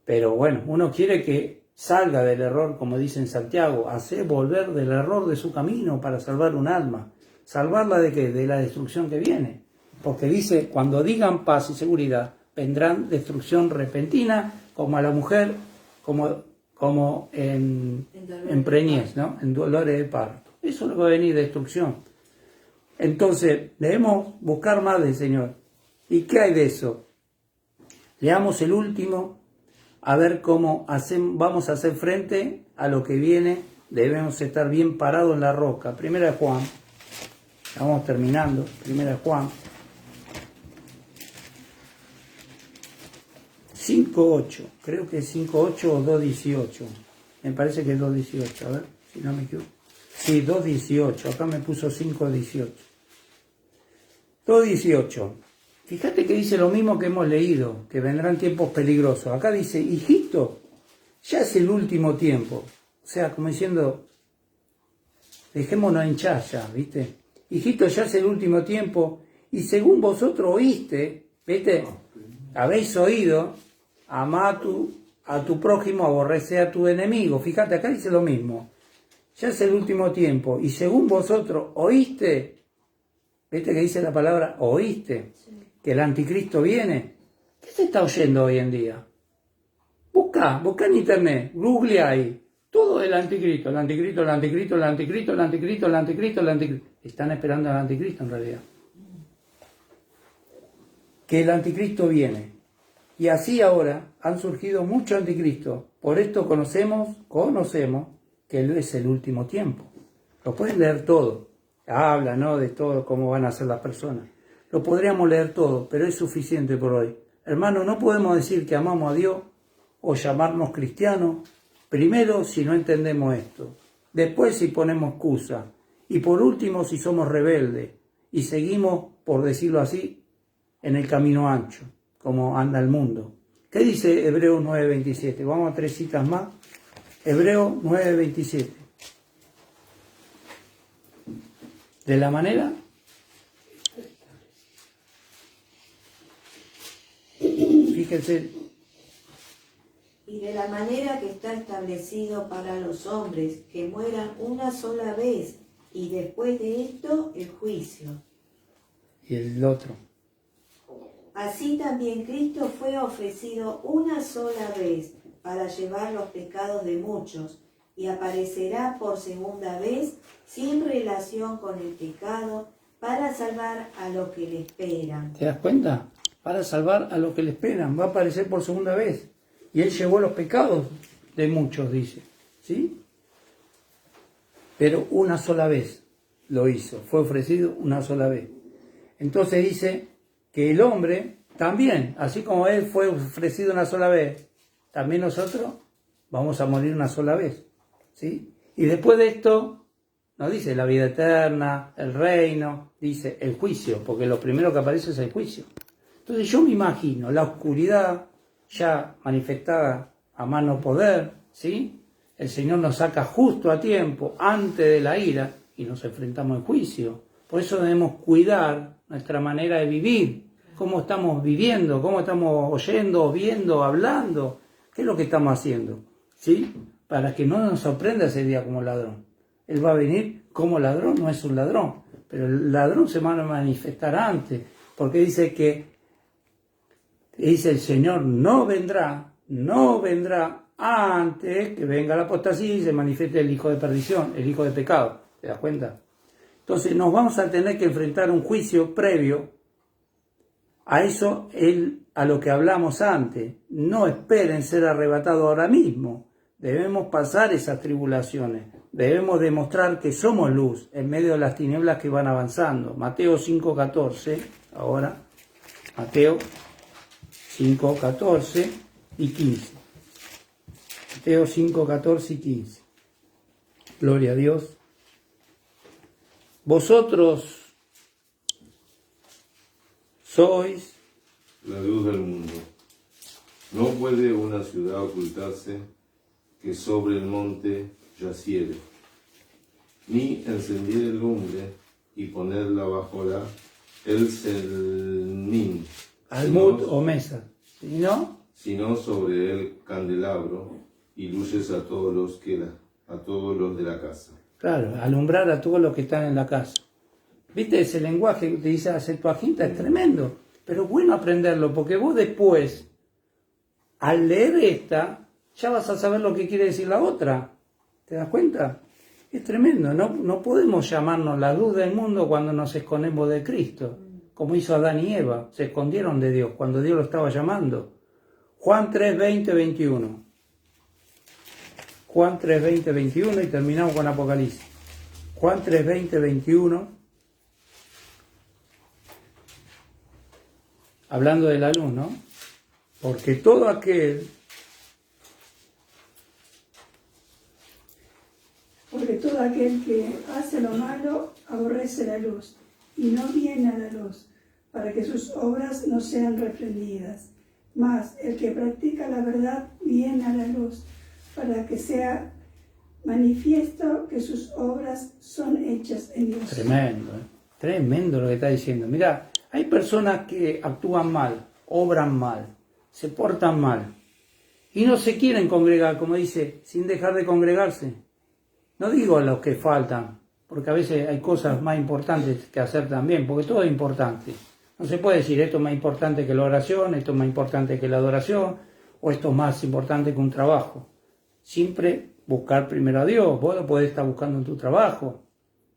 Pero bueno, uno quiere que salga del error, como dice en Santiago, hacer volver del error de su camino para salvar un alma. ¿Salvarla de qué? De la destrucción que viene. Porque dice, cuando digan paz y seguridad, vendrán destrucción repentina, como a la mujer, como en preñez, ¿no? En dolores de parto. Eso es lo que va a venir, destrucción. Entonces, debemos buscar más del Señor. ¿Y qué hay de eso? Leamos el último, a ver cómo vamos a hacer frente a lo que viene. Debemos estar bien parados en la roca. Primera de Juan, estamos terminando, Primera de Juan 5.8, creo que es 5.8 o 2.18, me parece que es 2.18, a ver, si no me equivoco. Sí, 2.18, acá me puso 5.18. 2.18, fíjate que dice lo mismo que hemos leído, que vendrán tiempos peligrosos. Acá dice, hijito, ya es el último tiempo. O sea, como diciendo, dejémonos hinchar ya, ¿viste? Hijito, ya es el último tiempo, y según vosotros oíste, ¿viste? Habéis oído, amá a tu prójimo, aborrece a tu enemigo. Fíjate, acá dice lo mismo. Ya es el último tiempo, y según vosotros oíste, ¿viste que dice la palabra oíste? Que el anticristo viene. ¿Qué se está oyendo hoy en día? Busca en internet, google ahí. Todo el anticristo, el anticristo, el anticristo, el anticristo, el anticristo, el anticristo, el anticristo. Están esperando al anticristo en realidad. Que el anticristo viene. Y así ahora han surgido muchos anticristos. Por esto conocemos que Él es el último tiempo. Lo pueden leer todo. Habla, ¿no?, de todo, cómo van a ser las personas. Lo podríamos leer todo, pero es suficiente por hoy. Hermano, no podemos decir que amamos a Dios o llamarnos cristianos, primero si no entendemos esto, después si ponemos excusa, y por último si somos rebeldes y seguimos, por decirlo así, en el camino ancho, como anda el mundo. ¿Qué dice Hebreos 9:27? Vamos a 3 citas más. Hebreos 9:27. De la manera... Fíjense. Y de la manera que está establecido para los hombres, que mueran una sola vez, y después de esto el juicio. Y el otro. Así también Cristo fue ofrecido una sola vez para llevar los pecados de muchos, y aparecerá por segunda vez sin relación con el pecado, para salvar a los que le esperan. ¿Te das cuenta? Para salvar a los que le esperan. Va a aparecer por segunda vez. Y Él llevó los pecados de muchos, dice. ¿Sí? Pero una sola vez lo hizo. Fue ofrecido una sola vez. Entonces dice que el hombre también, así como Él fue ofrecido una sola vez, también nosotros vamos a morir una sola vez. ¿Sí? Y después de esto, no dice la vida eterna, el reino, dice el juicio, porque lo primero que aparece es el juicio. Entonces yo me imagino la oscuridad ya manifestada a mano poder, ¿sí? El Señor nos saca justo a tiempo, antes de la ira, y nos enfrentamos al juicio. Por eso debemos cuidar nuestra manera de vivir, cómo estamos viviendo, cómo estamos oyendo, viendo, hablando, qué es lo que estamos haciendo, ¿sí? Para que no nos sorprenda ese día como ladrón. Él va a venir como ladrón, no es un ladrón, pero el ladrón se va a manifestar antes, porque dice el Señor no vendrá antes que venga la apostasía y se manifieste el hijo de perdición, el hijo de pecado. ¿Te das cuenta? Entonces nos vamos a tener que enfrentar un juicio previo a eso. a lo que hablamos antes. No esperen ser arrebatados ahora mismo. Debemos pasar esas tribulaciones. Debemos demostrar que somos luz en medio de las tinieblas que van avanzando. Mateo 5:14, ahora. Mateo 5:14 y 15. Mateo 5:14 y 15. Gloria a Dios. Vosotros sois la luz del mundo. No puede una ciudad ocultarse que sobre el monte yaciere, ni encender lumbre y ponerla bajo el celnín, almud o mesa, sino sobre el candelabro, y luces a todos los de la casa. Claro, alumbrar a todos los que están en la casa. ¿Viste ese lenguaje que utiliza la Septuaginta? Es tremendo, pero bueno aprenderlo, porque vos después, al leer esta, ya vas a saber lo que quiere decir la otra. ¿Te das cuenta? Es tremendo, no podemos llamarnos la luz del mundo cuando nos escondemos de Cristo, como hizo Adán y Eva, se escondieron de Dios cuando Dios lo estaba llamando. Juan 3, 20, 21. Juan 3, 20, 21 y terminamos con Apocalipsis. Juan 3, 20, 21. Hablando de la luz, ¿no? Porque todo aquel que hace lo malo aborrece la luz y no viene a la luz, para que sus obras no sean reprendidas. Mas el que practica la verdad viene a la luz, para que sea manifiesto que sus obras son hechas en Dios. Tremendo, tremendo lo que está diciendo. Mirá, hay personas que actúan mal, obran mal, se portan mal y no se quieren congregar, como dice, sin dejar de congregarse. No digo a los que faltan, porque a veces hay cosas más importantes que hacer también, porque todo es importante. No se puede decir esto es más importante que la oración, esto es más importante que la adoración, o esto es más importante que un trabajo. Siempre buscar primero a Dios. Vos lo podés estar buscando en tu trabajo.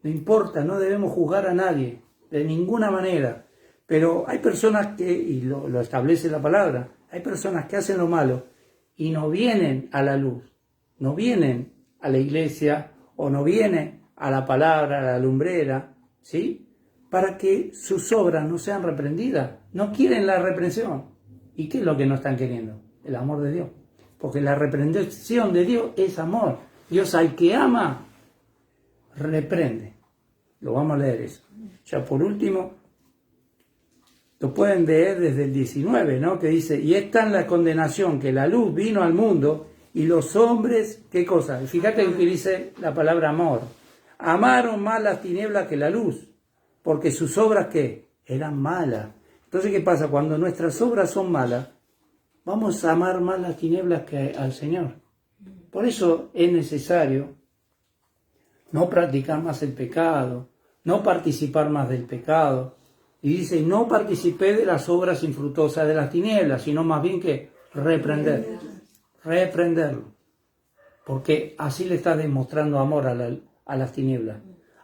No importa, no debemos juzgar a nadie, de ninguna manera. Pero hay personas que, y lo establece la palabra, hay personas que hacen lo malo y no vienen a la luz, no vienen a la iglesia o no vienen a la palabra, a la lumbrera, ¿sí? Para que sus obras no sean reprendidas. No quieren la reprensión. ¿Y qué es lo que no están queriendo? El amor de Dios. Porque la reprensión de Dios es amor. Dios al que ama, reprende. Lo vamos a leer eso. Ya por último, lo pueden leer desde el 19, ¿no? Que dice, y esta es la condenación, que la luz vino al mundo y los hombres, ¿qué cosa? Fíjate que dice la palabra amor. Amaron más las tinieblas que la luz, porque sus obras, ¿qué? Eran malas. Entonces, ¿qué pasa? Cuando nuestras obras son malas, vamos a amar más las tinieblas que al Señor. Por eso es necesario no practicar más el pecado, no participar más del pecado. Y dice, no participé de las obras infructuosas de las tinieblas, sino más bien que reprenderlo. Porque así le estás demostrando amor a las tinieblas.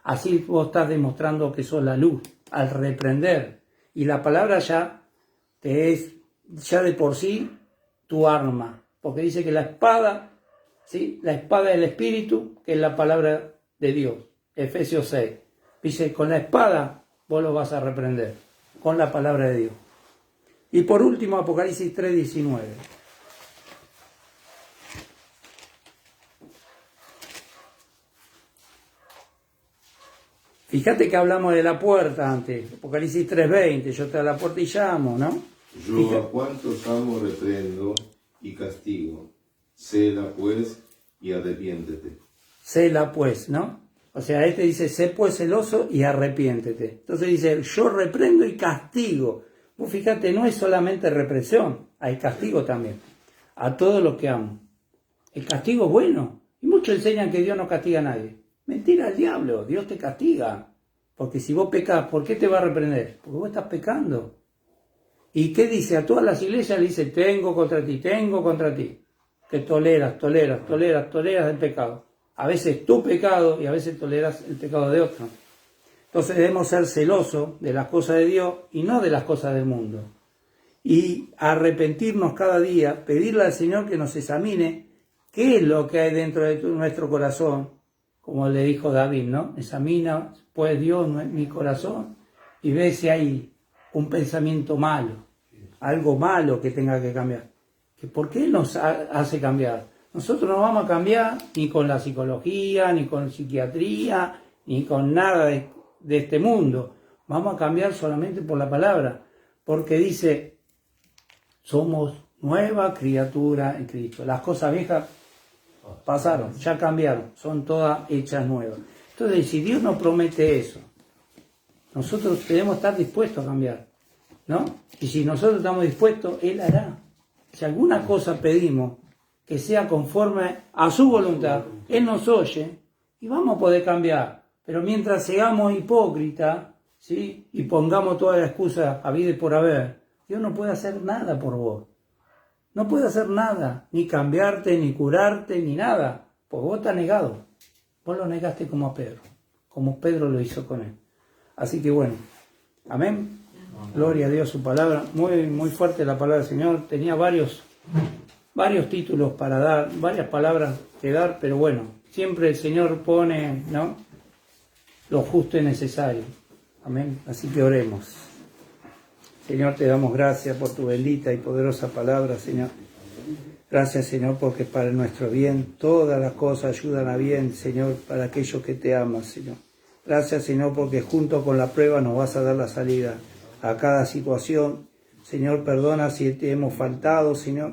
Así vos estás demostrando que sos la luz, al reprender. Y la palabra ya te es, ya de por sí, tu arma. Porque dice que la espada, ¿sí? La espada del Espíritu, que es la palabra de Dios. Efesios 6. Dice, con la espada vos lo vas a reprender. Con la palabra de Dios. Y por último, Apocalipsis 3:19. Fíjate que hablamos de la puerta antes, Apocalipsis 3:20, yo estoy a la puerta y llamo, ¿no? Yo a cuantos amo reprendo y castigo. Séla pues y arrepiéntete. Séla pues, ¿no? O sea, este dice, sé pues celoso y arrepiéntete. Entonces dice, yo reprendo y castigo. Vos fíjate, no es solamente represión, hay castigo también. A todos los que amo. El castigo es bueno. Y muchos enseñan que Dios no castiga a nadie. Mentira, el diablo, Dios te castiga. Porque si vos pecas, ¿por qué te va a reprender? Porque vos estás pecando. ¿Y qué dice? A todas las iglesias le dice, tengo contra ti. Que toleras el pecado. A veces tu pecado y a veces toleras el pecado de otro. Entonces debemos ser celosos de las cosas de Dios y no de las cosas del mundo. y arrepentirnos cada día, pedirle al Señor que nos examine qué es lo que hay dentro de nuestro corazón, como le dijo David, ¿no? Examina, pues Dios, mi corazón y ve si hay un pensamiento malo, algo malo que tenga que cambiar. ¿Por qué nos hace cambiar? Nosotros no vamos a cambiar ni con la psicología, ni con psiquiatría, ni con nada de este mundo. Vamos a cambiar solamente por la palabra, porque dice, somos nueva criatura en Cristo. Las cosas viejas pasaron, ya cambiaron, son todas hechas nuevas. Entonces, si Dios nos promete eso, nosotros debemos estar dispuestos a cambiar, ¿no? Y si nosotros estamos dispuestos, Él hará. Si alguna cosa pedimos que sea conforme a su voluntad, Él nos oye y vamos a poder cambiar. Pero mientras seamos hipócritas, ¿sí? Y pongamos toda la excusa habida y por haber, Dios no puede hacer nada por vos. No puede hacer nada, ni cambiarte, ni curarte, ni nada, porque vos estás negado. Vos lo negaste como a Pedro, como Pedro lo hizo con él. Así que bueno, amén. Gloria a Dios, su palabra. Muy, muy fuerte la palabra del Señor. Tenía varios títulos para dar, varias palabras que dar, pero bueno, siempre el Señor pone, ¿no?, lo justo y necesario. Amén. Así que oremos. Señor, te damos gracias por tu bendita y poderosa palabra, Señor. Gracias, Señor, porque para nuestro bien todas las cosas ayudan a bien, Señor, para aquellos que te aman, Señor. Gracias, Señor, porque junto con la prueba nos vas a dar la salida a cada situación. Señor, perdona si te hemos faltado, Señor,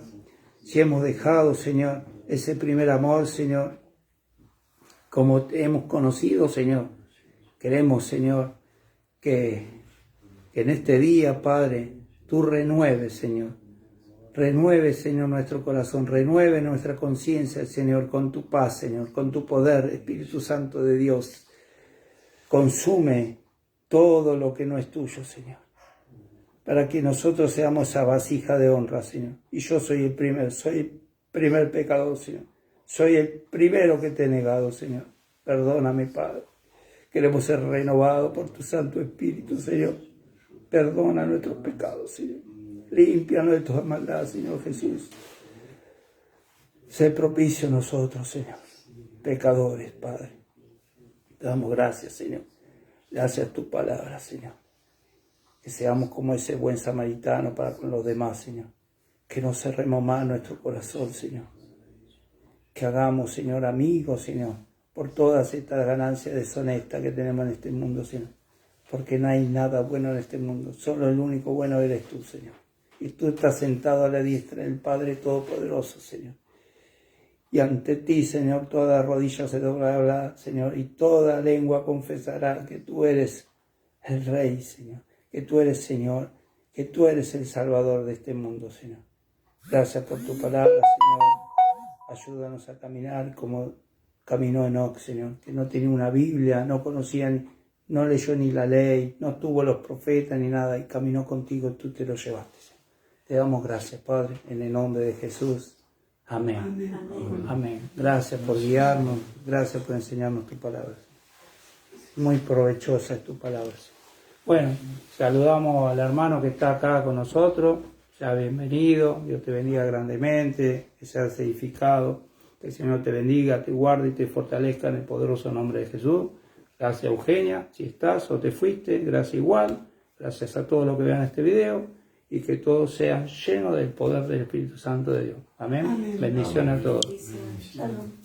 si hemos dejado, Señor, ese primer amor, Señor, como te hemos conocido, Señor. Queremos, Señor, que en este día, Padre, tú renueves, Señor. Renueve, Señor, nuestro corazón, renueve nuestra conciencia, Señor, con tu paz, Señor, con tu poder, Espíritu Santo de Dios. Consume todo lo que no es tuyo, Señor, para que nosotros seamos esa vasija de honra, Señor. Y yo soy el primer pecador, Señor. Soy el primero que te he negado, Señor. Perdóname, Padre. Queremos ser renovados por tu Santo Espíritu, Señor. Perdona nuestros pecados, Señor. Límpianos de toda maldad, Señor Jesús. Sé propicio a nosotros, Señor, pecadores, Padre. Te damos gracias, Señor. Gracias a tu palabra, Señor. Que seamos como ese buen samaritano para con los demás, Señor. Que no cerremos más nuestro corazón, Señor. Que hagamos, Señor, amigos, Señor, por todas estas ganancias deshonestas que tenemos en este mundo, Señor. Porque no hay nada bueno en este mundo. Solo el único bueno eres tú, Señor. Y tú estás sentado a la diestra del Padre Todopoderoso, Señor. Y ante ti, Señor, toda rodilla se doblará, Señor, y toda lengua confesará que tú eres el Rey, Señor. Que tú eres, Señor, que tú eres el Salvador de este mundo, Señor. Gracias por tu palabra, Señor. Ayúdanos a caminar como caminó Enoc, Señor, que no tenía una Biblia, no conocía, no leyó ni la ley, no tuvo los profetas ni nada, y caminó contigo, tú te lo llevaste, Señor. Te damos gracias, Padre, en el nombre de Jesús. Amén. Amén. Amén. Gracias por guiarnos, gracias por enseñarnos tu palabra. Muy provechosa es tu palabra. Bueno, saludamos al hermano que está acá con nosotros. Ya bienvenido, Dios te bendiga grandemente, que seas edificado, que el Señor te bendiga, te guarde y te fortalezca en el poderoso nombre de Jesús. Gracias, Eugenia, si estás o te fuiste, gracias igual. Gracias a todos los que vean este video y que todos sean llenos del poder del Espíritu Santo de Dios. Amén. Bendiciones a todos. Shalom.